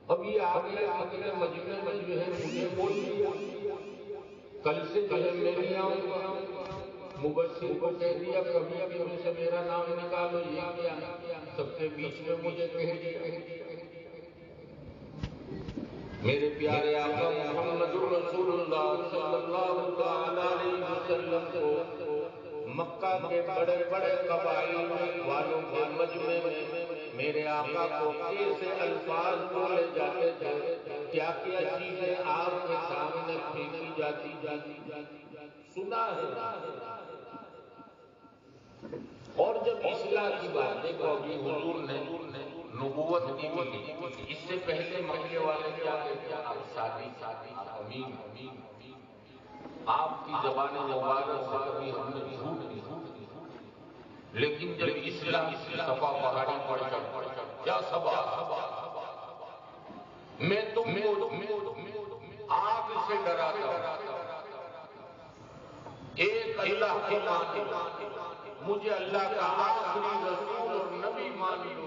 اب یہ آگے اپنے مجمع میں جو ہے مجھے بول دیا، کل سے جو ہے میں نہیں آؤں گا، مبشر کو کہہ دیا کمیٹی میں سے میرا نام نکالو، یہ کیا سب کے بیچ میں مجھے کہہ دیا۔ میرے پیارے آقا محمد رسول اللہ صلی اللہ تعالی علیہ وسلم کو مکہ کے بڑے بڑے قبائل والوں کے مجمع میں میرے آقا کو کیسے الفاظ بولے جاتے تھے، کیا کیا چیزیں آپ کے سامنے پھینکی جاتی سنا ہے۔ اور جب اصلاح کی بات دیکھو، ابھی حضور نے نبوت کی اس سے پہلے مکے والے کیا کہتے ہیں، آپ شادی آپ امین، آپ کی زبان مبارک سے کبھی ہم نے جھوٹ نہیں، لیکن جب اصلاح صفا پہاڑی پر چڑھ کیا صبا، میں تم آگ سے ڈراتا ہوں، ایک اللہ کو مانو، مجھے اللہ کا آخری رسول اور نبی مان لو،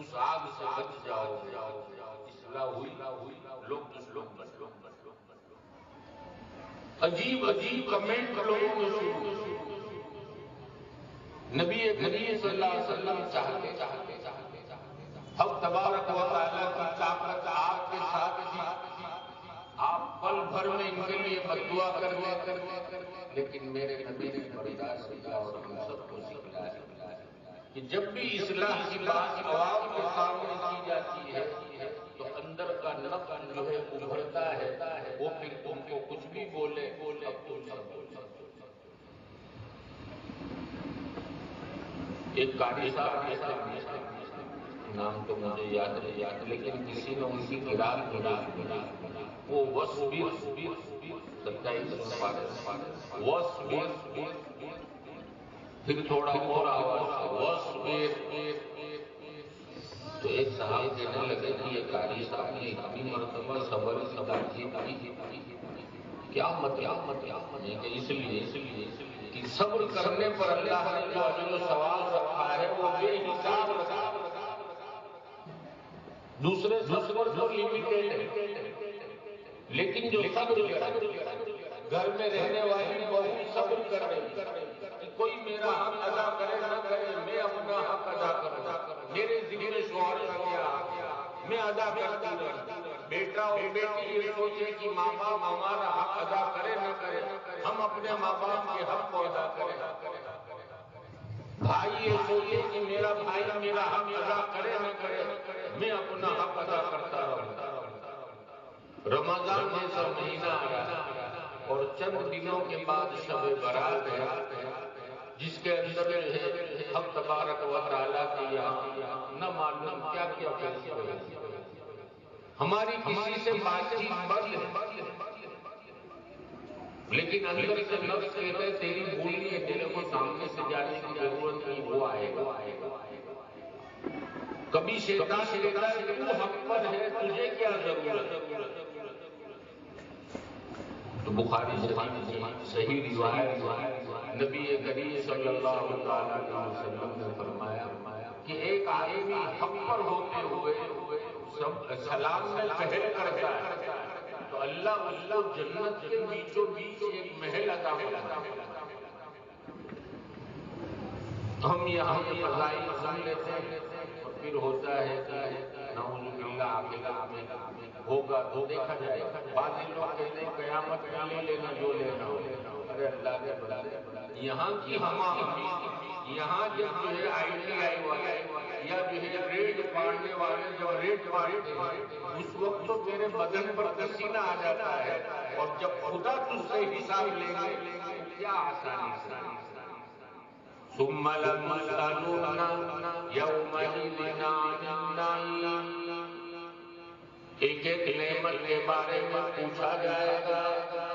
اس آگ سے بچ جاؤ۔ اصلاح ہوئی، لوگ بچ لو۔ عجیب عجیب کمنٹ لوگوں نے شروع، نبی کریم صلی اللہ علیہ وسلم چاہتے اب تبارک و تعالیٰ کی طاقت آپ کے ساتھ تھی، آپ پل بھر میں ان کے لیے بددعا کر لیکن میرے نبی نے برداشت کیا اور ہم سب کو سکھلایا کہ جب بھی اصلاح کی بات عوام کے سامنے کی جاتی ہے تو اندر کا نفس جو ہے ابھرتا ہے، وہ پھر تم کو کچھ بھی بولے اب تم سب ایک قاری صاحب نام تو مجھے یاد نہیں، لیکن کسی نے ان کی قرات بنا وہ وصبر 27 وصبر، پھر تھوڑا اور آواز وصبر، تو ایک صاحب کہنے لگے کہ یہ قاری صاحب نے اتنی مرتبہ صبر کی تاکید کی، کیا مطلب؟ اس لیے کہ صبر کرنے پر اللہ نے جو اجر و ثواب رکھا ہے وہ بے حساب رکھا، دوسرے صبر تو لمیٹڈ ہے، لیکن جو صبر گھر میں رہنے والی بہو صبر کر رہی کہ کوئی میرا حق ادا کرے نہ کرے، میں اپنا حق ادا کروں، میرے ذمہ شوہر کا کیا میں ادا کرتی رہوں۔ بیٹا اور بیٹی یہ سوچے کہ ماں باپ ہمارا حق ادا کرے نہ کرے، ہم اپنے ماں باپ کے حق کو ادا کریں۔ بھائی یہ سوچے کہ میرا بھائی میرا حق ادا کرے نہ کرے، میں اپنا حق ادا کرتا رہوں۔ رمضان جیسا مہینہ آ رہا اور چند دنوں کے بعد شب برات ہے، جس کے اندر حق تبارک و تعالیٰ کی یہاں نہ معلوم کیا کیا فیصلے ہوئے، ہماری کسی سے بات چیت بند ہے، لیکن اندر سے نفس کہتا ہے تیری بولی کے دل کو سامنے سے جانے کی ضرورت نہیں، وہ آئے گا۔ کبھی شیطان کہتا ہے تو حق پر ہے، تجھے کیا ضرورت؟ تو بخاری صحیح روایت نبی کریم صلی اللہ علیہ وسلم نے فرمایا کہ ایک آدمی حق پر ہوتے ہوئے سلام میں پہل کرتا ہے تو اللہ جنت کے بیچوں بیچ ایک محل عطا فرماتا ہے۔ ہم یہاں کے فضائل سن لیتے ہیں اور پھر ہوتا ہے نعوذ باللہ آخرت میں ہوگا تو دیکھا جائے گا۔ بعض لوگ کہتے ہیں قیامت میں لے لینا جو لینا ہو، ارے اللہ کے بندے، یہاں کی ہم یہاں جب جو ہے ITI والے یا جو ہے ریٹ پاڑنے والے جب ریٹ پاڑتے ہیں اس وقت تو تیرے بدن پر پسینہ آ جاتا ہے، اور جب خدا تجھ سے حساب لیں گے کیا آسانی سے۔ ثم لتسألن يومئذ عن النعيم، ایک ایک نعمت کے بارے میں پوچھا جائے گا.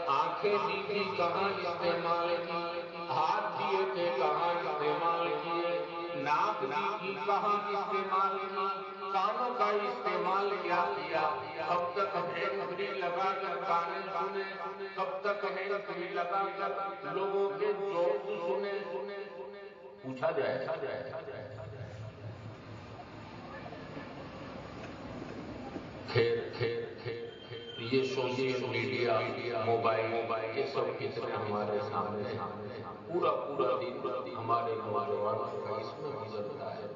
آنکھیں دی تھی کہاں استعمال کی، ہاتھ دیے تھے کہاں استعمال کیے، ناک دی تھی کہاں استعمال کی، کانوں کا استعمال کیا کیا، کب تک ہینڈ فری لگا کر گانے سنے، کب تک ہینڈ فری لگا کر لوگوں کے جوک سنے، پوچھا جائے. یہ سوشل میڈیا، موبائل یہ سب کتنے ہمارے سامنے پورا دن ہمارے نوجوانوں کا اس میں گزرتا ہے.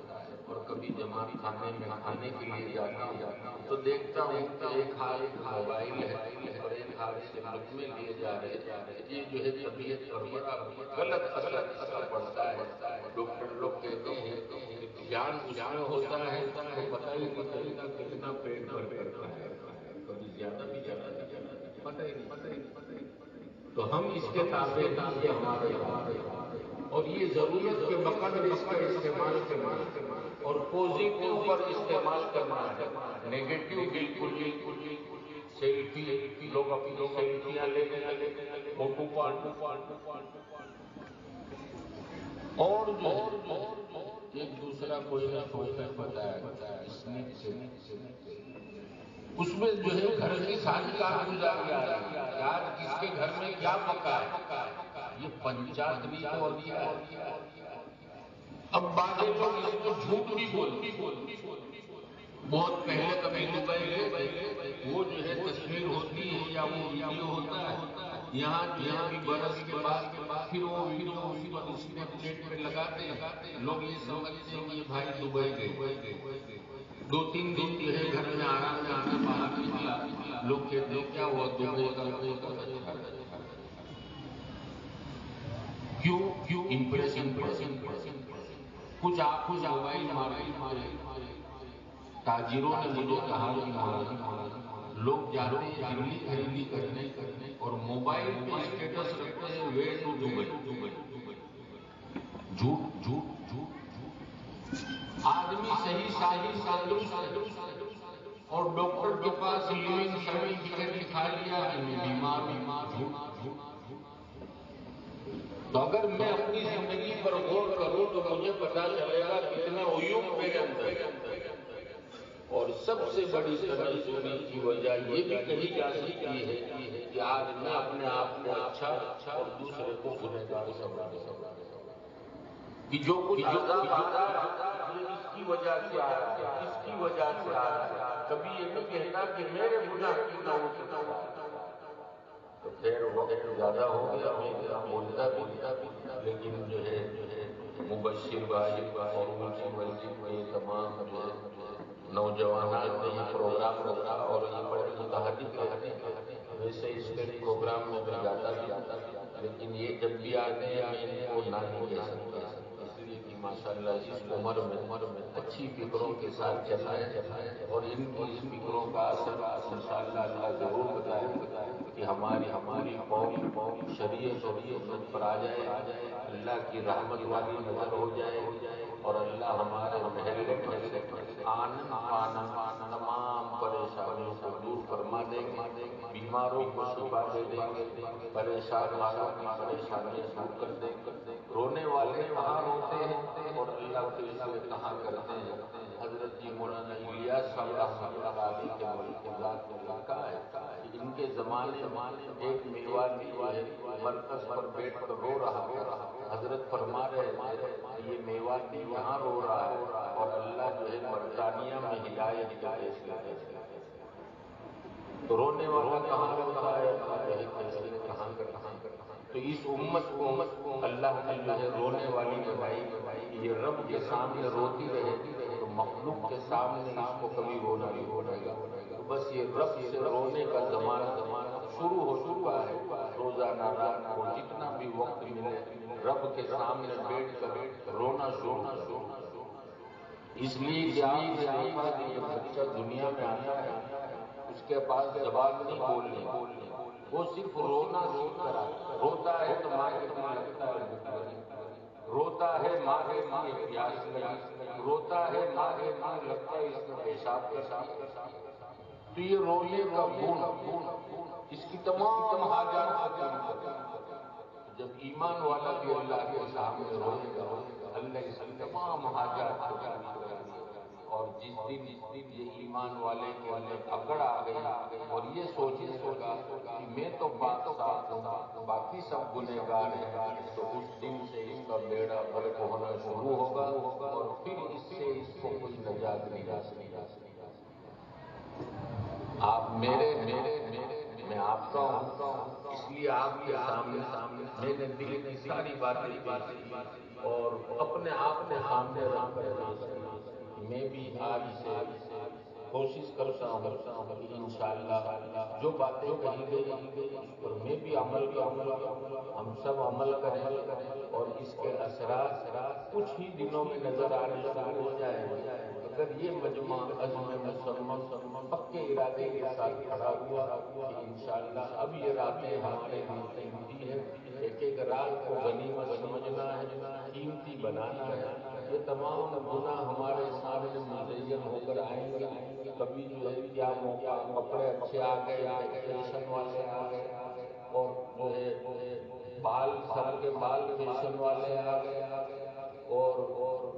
اور کبھی جماعت خانے میں کھانے کے لیے جاتا ہوں تو دیکھتا ہوں کہ ایک ہاتھ موبائل ہے اور ایک ہاتھ سے لقمے لیے جا رہے. یہ جو ہے طبیعت پر بڑا غلط اثر پڑتا ہے. ڈاکٹر لوگ کہتے ہیں کہ دھیان اس میں ہوتا ہے تو پتہ ہی نہیں چلتا کتنا پیٹ بھر کرتا ہے، کبھی زیادہ بھی چلا پتہ ہی نہیں. تو ہم اس کے تابع نہیں، یہ ہمارے اور یہ ضرورت کے بقدر اس کا استعمال کرنا اور پوزیٹو پر استعمال کرنا ہے. نیگیٹو بالکل سیلفی، لوگ اپنی سیلفیاں لینے لگے، فوٹو اور ایک دوسرا کوئی نہ سوچتا بتایا اس میں جو ہے گھر کی ساری کارگزاری آ رہی ہے کہ آج کس کے گھر میں کیا پکا ہے. یہ پنچات بھی تو دیا ہے. اب بعض لوگ اس میں جھوٹ بھی بولتے. بہت پہلے کبھی دبئی گئے، وہ جو ہے تصویر ہوتی ہے یا وہ ویڈیو ہوتا ہے، یہاں جو ہے ابھی برس کے بعد پھر وہ ویڈیو اس پر اسنیپ چیٹ پہ لگاتے ہیں. لوگ یہ سمجھتے ہیں کہ یہ بھائی دبئی گئے. 2-3 دن جو ہے گھر میں آرام سے آنا باہر نکلا، لوگ کہتے ہیں کیا ہوا دبئی کا بہت اچھا ہے. کیوں؟ امپریشن کچھ آپ موبائل مارکیٹ تاجروں نے مجھے کہا کہ مولانا لوگ جاتے ہیں دلی خریدی کرنے اور موبائل پہ اسٹیٹس رکھتے ہیں وے ٹو دبئی. جھوٹ. آدمی صحیح تندرست اور ڈاکٹر کے پاس لیونگ سرٹیفکیٹ دکھا لیا کہ میں بیمار ہوں. تو اگر میں اپنی زندگی پر غور کروں تو مجھے پتا چلے گا کتنے عیوب میرے اندر. اور سب سے بڑی تنزلی کی وجہ یہ بھی کہی جا سکتی ہے کہ آج میں اپنے آپ کو اچھا اور دوسرے کو گنہگار سمجھ رہا ہوں کہ جو کچھ عذاب آ رہا ہے یہ اس کی وجہ سے آ رہا ہے، اس کی وجہ سے آ رہا ہے. کبھی یہ نہیں کہتا کہ میرے گناہ کی نہ ہو. تو خیر وقت زیادہ ہو گیا، میں اتنا بولتا بھی لیکن جو ہے مبشر بھائی اور اونچی مسجد کے تمام جو ہے نوجوانان نے یہ پروگرام رکھا اور یہ بڑے متحرک رہتے ہیں. ویسے اسٹیج پروگرام میں بھی جاتا لیکن یہ جب بھی آتے ہیں میں ان کو نہ نہیں کہہ سکتا، اس لیے کہ ماشاءاللہ اس عمر میں اچھی فکروں کے ساتھ چل رہے ہیں اور ان کی اس فکروں کا اثر انشاءاللہ اللہ ضرور بتائے کہ ہماری قوم شریعت اور سنت پر آ جائے، اللہ کی رحمت والی نظر ہو جائے اور اللہ ہمارے محلے میں آنن فانن تمام پریشانیوں کو دور فرما دیں گے، بیماروں کو شفا دے دیں گے، پریشان حالوں کی پریشانیاں دور کر دیں گے. رونے والے کہاں روتے ہیں اور اللہ فیصلے کہاں کرتے ہیں. حضرت جی مولانا الیاس صاحب رحمۃ اللہ علیہ کے ملفوظات میں لکھا ہے کہ ان کے زمانے میں ایک میوانی جو ہے مرکز پر بیٹھ کر رو رہا تھا. حضرت فرما رہے تھے یہ میوانی یہاں رو رہا ہے اور اللہ جو ہے برطانیہ میں ہدایت کا فیصلہ کرے. تو رونے والا کہاں روتا ہے، اللہ جو ہے فیصلے کہاں کرتا ہے. تو اس امت کو اللہ نے جو ہے رونے والی بنائی. یہ رب کے سامنے روتی رہے تو مخلوق کے سامنے اس کو کبھی رونا نہیں پڑے گا. تو بس یہ رب سے رونے کا زمانہ شروع ہو چکا ہے. روزانہ رات کو جتنا بھی وقت ملے رب کے سامنے بیٹھ کر رونا شروع کر. اس لیے کہ آپ نے دیکھا کہ جب بچہ دنیا میں آتا ہے اس کے پاس زبان نہیں بولنے، وہ صرف رونا سیکھ کر آتا ہے. روتا ہے تو ماں کے دل لگتا ہے بھوک لگی، روتا ہے ماں کے لیے پیاس لگی، روتا ہے ماں کے لیے لگتا ہے اس میں پیشاب کر، تو یہ رونے کا گن اس کی تمام حاجات کو پوری کرتا ہے۔ جب ایمان والا بھی اللہ کے سامنے روئے گا، اللہ اس کی تمام حاجات کو پوری کرے گا۔ اور جس دن یہ ایمان والے کے اندر اکڑ آ گئی اور یہ سوچنے لگا کہ میں تو پاک صاف ہوں، باقی سب گنہگار ہیں، تو اس دن سے اس کا بیڑا غرق ہونا شروع ہوگا اور پھر اس سے اس کو کوئی نجات نہیں حاصل۔ آپ میرے میں آپ کا ہوں، اس لیے آپ کے سامنے میں نے دل کی ساری باتیں پیش کی اور اپنے آپ کو سامنے رکھ کر پیش کی۔ میں بھی آج سے کوشش کرتا ہوں کہ انشاءاللہ جو باتیں کہی گئی اس پر میں بھی عمل کروں گا، ہم سب عمل کریں اور اس کے اثرات کچھ ہی دنوں میں نظر آنے شروع ہو جائیں گے۔ اگر یہ مجمع عزم مسلم پکے ارادے کے ساتھ کھڑا ہوا کہ انشاءاللہ اب یہ راتیں ہمارے لیے قیمتی ہے، ایک ایک رات کو غنیمت سمجھنا ہے، قیمتی بنانا ہے، یہ تمام گناہ ہمارے سامنے مزین ہو کر آئیں گے۔ کبھی جو ہے کیا موقع، کپڑے اچھے آ گئے، فیشن والے آ گئے، اور جو ہے بال سر کے بال فیشن والے آ گئے، اور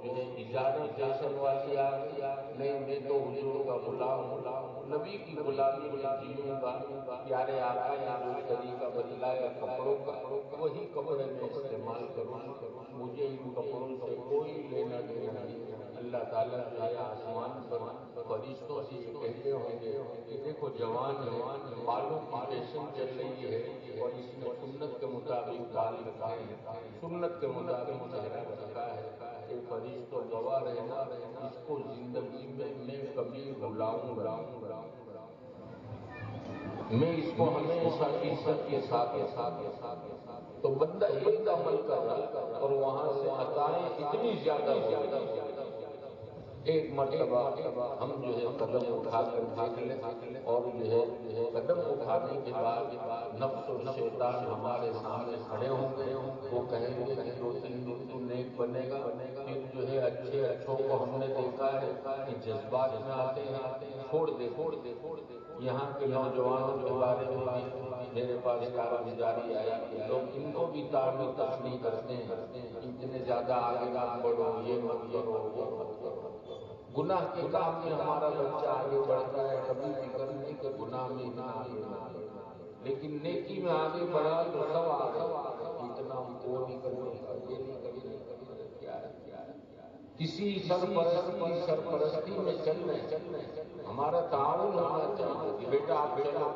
جو ہے ایجادیں فیشن والی آ گئی۔ نہیں، میں تو حضور کا غلام ہوں، نبی کی غلامی میں جیوں گا۔ پیارے آقا نے جو طریقہ بتلایا کپڑوں کا، وہی کپڑے میں استعمال کروں گا۔ مجھے ان کپڑوں سے کوئی لینا دینا نہیں۔ اللہ تعالیٰ جو ہے آسمان پر فرشتوں سے یہ کہتے ہوں گے کہ دیکھو جوان ہے، بالوں کی فیشن چل رہی ہے اور اس نے سنت کے مطابق بال رکھے ہیں، سنت کے مطابق چہرہ رکھا ہے، اے فرشتوں گواہ رہنا، اس کو زندگی میں کبھی رلاؤں گا، میں اس کو ہمیشہ عزت کے ساتھ۔ تو بندہ ایک عمل کر رہا ہے اور وہاں سے عطائیں اتنی زیادہ ہو گئی۔ ایک مرتبہ ہم جو ہے قدم اٹھا کر دیکھ لیں، اور جو ہے قدم اٹھانے کے بعد نفس و شیطان ہمارے سامنے کھڑے ہوں گے، وہ کہیں گے کہ 2-3 دن تو نیک بنے گا، پھر جو ہے اچھوں کو ہم نے دیکھا ہے کہ جذبات میں آتے ہیں، چھوڑ دے۔ یہاں کے نوجوانوں کے بارے میں بھی میرے پاس کارگزاری آئی کہ لوگ ان کو بھی تعمیر تشریح کرتے ہیں، اتنے زیادہ آگے مت بڑھو، یہ مت کرو، وہ مت کرو۔ گناہ کے کام میں ہمارا بچہ آگے بڑھتا ہے، کبھی فکر نہیں کہ گناہ میں اتنا آگے بڑھے، لیکن نیکی میں آگے بڑھا تو سب آگے، اتنا وہ نہیں کر سکتا، یہ نہیں کر سکتا، کیا ہے کسی سرپرست کی سرپرستی میں چل رہے، ہمارا تعاون ہونا چاہیے کہ بیٹا آپ چلو،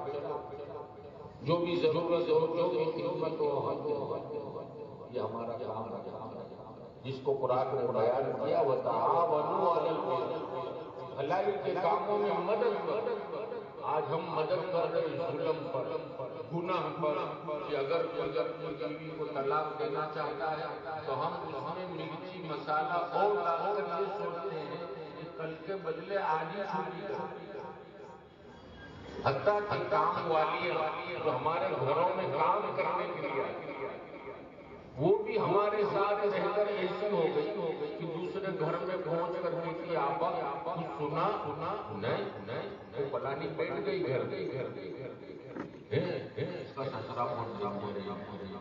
جو بھی ضرورت ہو، جو بھی خدمت ہو، ہم دیں، یہ ہمارا کام ہے، جس کو قرآن نے بیان کیا وتعاونوا علی البر، بھلائی کے کاموں میں مدد کرو۔ آج ہم مدد کر رہے ظلم پر، گناہ پر، کہ اگر کوئی اپنی بیوی کو طلاق دینا چاہتا ہے تو ہم اس میں مرچی مسالہ اور ڈال کر یہ سوچتے ہیں کہ کل کے بدلے آج ہی چھٹی کریں۔ حتیٰ کہ کام والیاں جو ہمارے گھروں میں کام کرنے کے لیے آتی ہیں، وہ بھی ہمارے ساتھ رہ کر ایسی ہو گئی کہ دوسرے گھر میں پہنچ کر کہتی آپا کچھ سنا؟ نہیں، وہ فلانی بیٹھ گئی گھر اس کا سسرا بہت ڈینجر ہے۔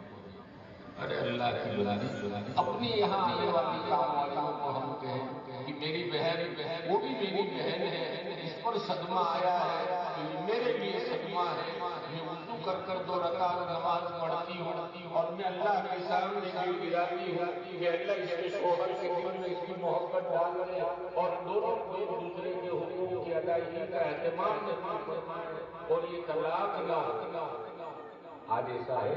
ارے اللہ کی بندی، اپنی یہاں آنے والی کام والیوں کو ہم کہیں کہ میری بہن، وہ بھی میری بہن ہے، اس پر صدمہ آیا ہے تو یہ میرے لیے صدمہ ہے، میں وضو کر کر 2 رکعت نماز پڑھتی ہوں اور میں اللہ کے سامنے گر گراتی ہوں کہ اللہ اس کے شوہر کے دل میں اس کی محبت ڈال دے اور دونوں کو ایک دوسرے کے حقوق کی ادائیگی کا اہتمام نصیب فرمائے اور یہ طلاق نہ ہو۔ آج ایسا ہے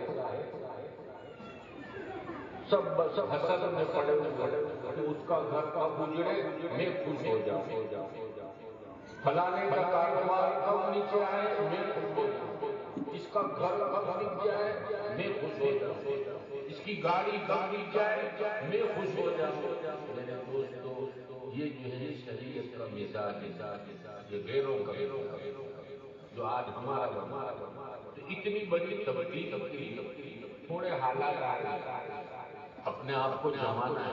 سب بس حسد میں پڑے ہوئے کہ اس کا گھر کب اجڑے میں خوش ہو جاؤں، فلانے کا کاروبار کب نیچے آئے میں خوش ہو جاؤں، اس کا گھر کب بک جائے میں خوش ہو جاؤں، اس کی گاڑی کب بک جائے میں خوش ہو جاؤں۔ میرے دوستو، یہ جو ہے شریعت کا مزاج ہے، یہ غیروں کا جو آج ہمارا تو اتنی بڑی تبدیلی کے لیے تھوڑے حالات آئے، اپنے اپنے آپ کو جمانا ہے،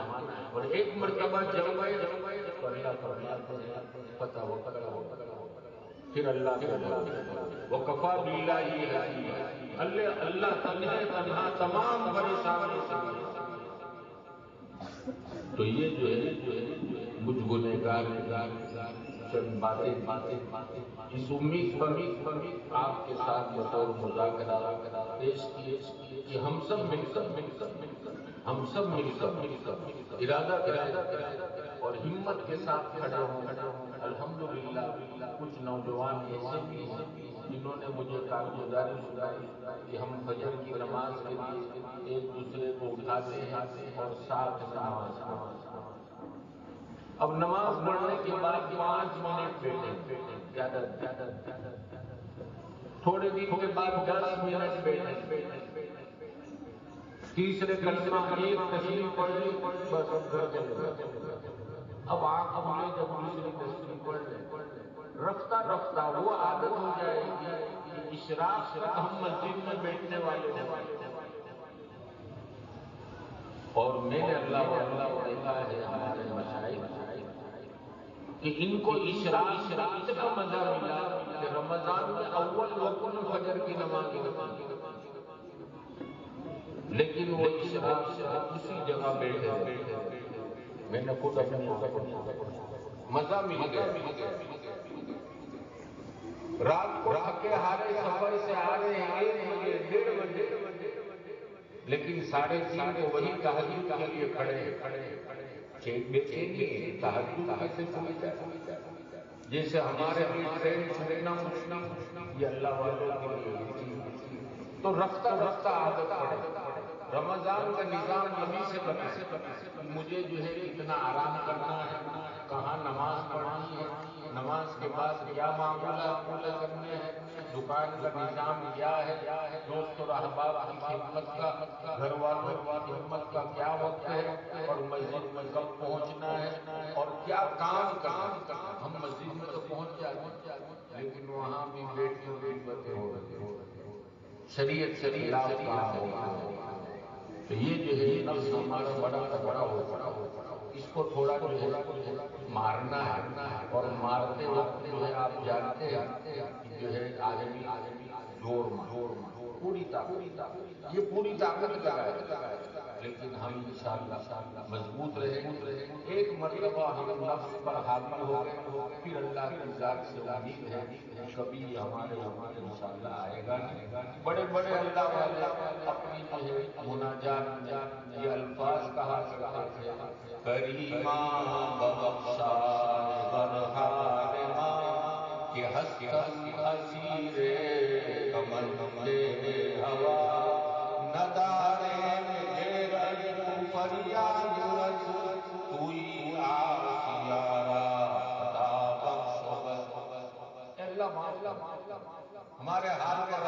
اور ایک مرتبہ جم گئے تو اللہ فرماتے ہیں پتہ وہ پھر اللہ وہ کفا باللہ اللہ تنہا تمام پریشان. تو یہ جو ہے مجھ گنہگار چند باتیں اس امید پر آپ کے ساتھ بطور مذاکرہ پیش کیے کہ ہم سب مل کر ارادہ کریں اور ہمت کے ساتھ کھڑے ہوں. الحمدللہ کچھ نوجوان ایسے بھی ہیں جنہوں نے مجھے کارگزاری سنائی کہ ہم فجر کی نماز کے لیے ایک دوسرے کو اٹھاتے ہیں اور ساتھ میں نماز پڑھتے ہیں. اب نماز پڑھنے کے بعد 5 منٹ بیٹھیں، زیادہ تھوڑے دن کے بعد 10 منٹ بیٹھیں، تیسرے کلمہ ایک تسلیم پڑھ لی بس گھر چلے گئے. اب آنکھ کھولے جب دوسری تسلیم پڑھ لیں، رفتہ وہ عادت ہو جائے گی کہ اشراق تک ہم مسجد میں بیٹھنے والے ہوں. اور میں نے اللہ کو دیکھا ہے ہمارے مشائخ کہ ان کو اشراق کا مزہ ملا کہ رمضان میں اول وقت میں فجر کی نماز ہوتی ہے، لیکن وہ اشراق اسی جگہ بیٹھے. میں نے خود اپنے مزہ مل گیا. رات کو تھکے ہارے سفر سے آ رہے ہیں 1 بجے 1:30 بجے، لیکن 3:30 کو وہی تہجد کے لیے کھڑے بے چینی ہے. تہجد کیسے چلی جائے؟ جیسے ہمارے لیے ٹرین چھوٹنا یہ اللہ والوں کے لیے. تو رفتہ عادت پڑے. رمضان کا نظام ابھی سے بنائے. مجھے جو ہے کتنا آرام کرنا ہے، کہاں نماز پڑھنی ہے، نماز کے بعد کیا معاملات پورے کرنے ہیں، دکان کا نظام کیا ہے، دوست اور احباب کی خدمت کا، گھر والوں کی خدمت کا کیا وقت ہے، اور مسجد میں کب پہنچنا ہے اور کیا کام کرنا. ہم مسجد میں تو پہنچ جاتے ہیں لیکن وہاں بھی بیٹھنے غیبتیں ہو رہی ہیں، شریعت خلاف کام ہو رہا ہے. تو یہ جو ہے نفس ہمارا بڑا تگڑا ہوتا، اس کو تھوڑا جو ہے مارنا ہے. اور مارتے وقت جو ہے آپ جانتے ہیں کہ جو ہے آدمی جوڑ پوری طاقت، یہ پوری طاقت لگائے، لیکن ہم انشاءاللہ مضبوط رہیں. ایک مرتبہ ہم نفس پر حاوی ہو گئے پھر اللہ کی ذات سے امید ہے کبھی ہمارے انشاءاللہ آئے گا نہیں. بڑے بڑے اللہ والے اپنی جو ہے مناجات میں یہ الفاظ کہا کرتے تھے، کریماں ببخشائے برحال ماں کہ ہستم اسیر کمندے ہوا ندارے فریاد رس کوئی آسیارا خدا بخش. اللہ ہمارے حال پر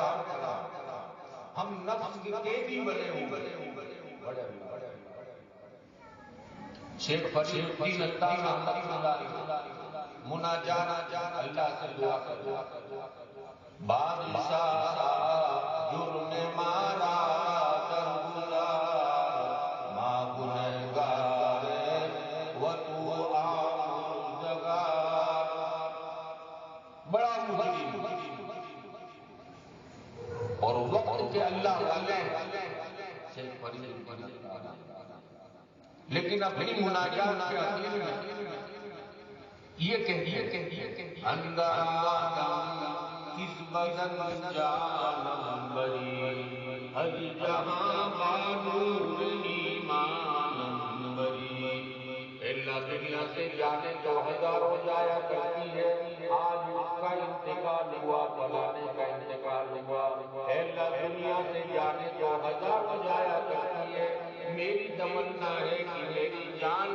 ہم نفس کے قیدی بنے ہوئے. شیخ فرید الدین اتار رحمۃ اللہ مناجات اللہ سے دعا کرتا، بادشاہ جرم مارا درگزار ماں گنہگار و تو آمرزگار. بڑا مجرم اور وقت کے اللہ والے شیخ فرید الدین اتار، لیکن اپنی مناجات کے آخر میں یہ کہیے اندر آدم کس بدن جانم بری ہر جہاں بانور ایمانم بری. اللہ دنیا سے جانے تو ہزاروں جایا کرتی ہے، آج اس کا انتقال ہوا فلانے کا انتقال ہوا. اللہ دنیا سے جانے تو ہزاروں جایا کرتی ہے، میری تمنا ہے کہ میری جان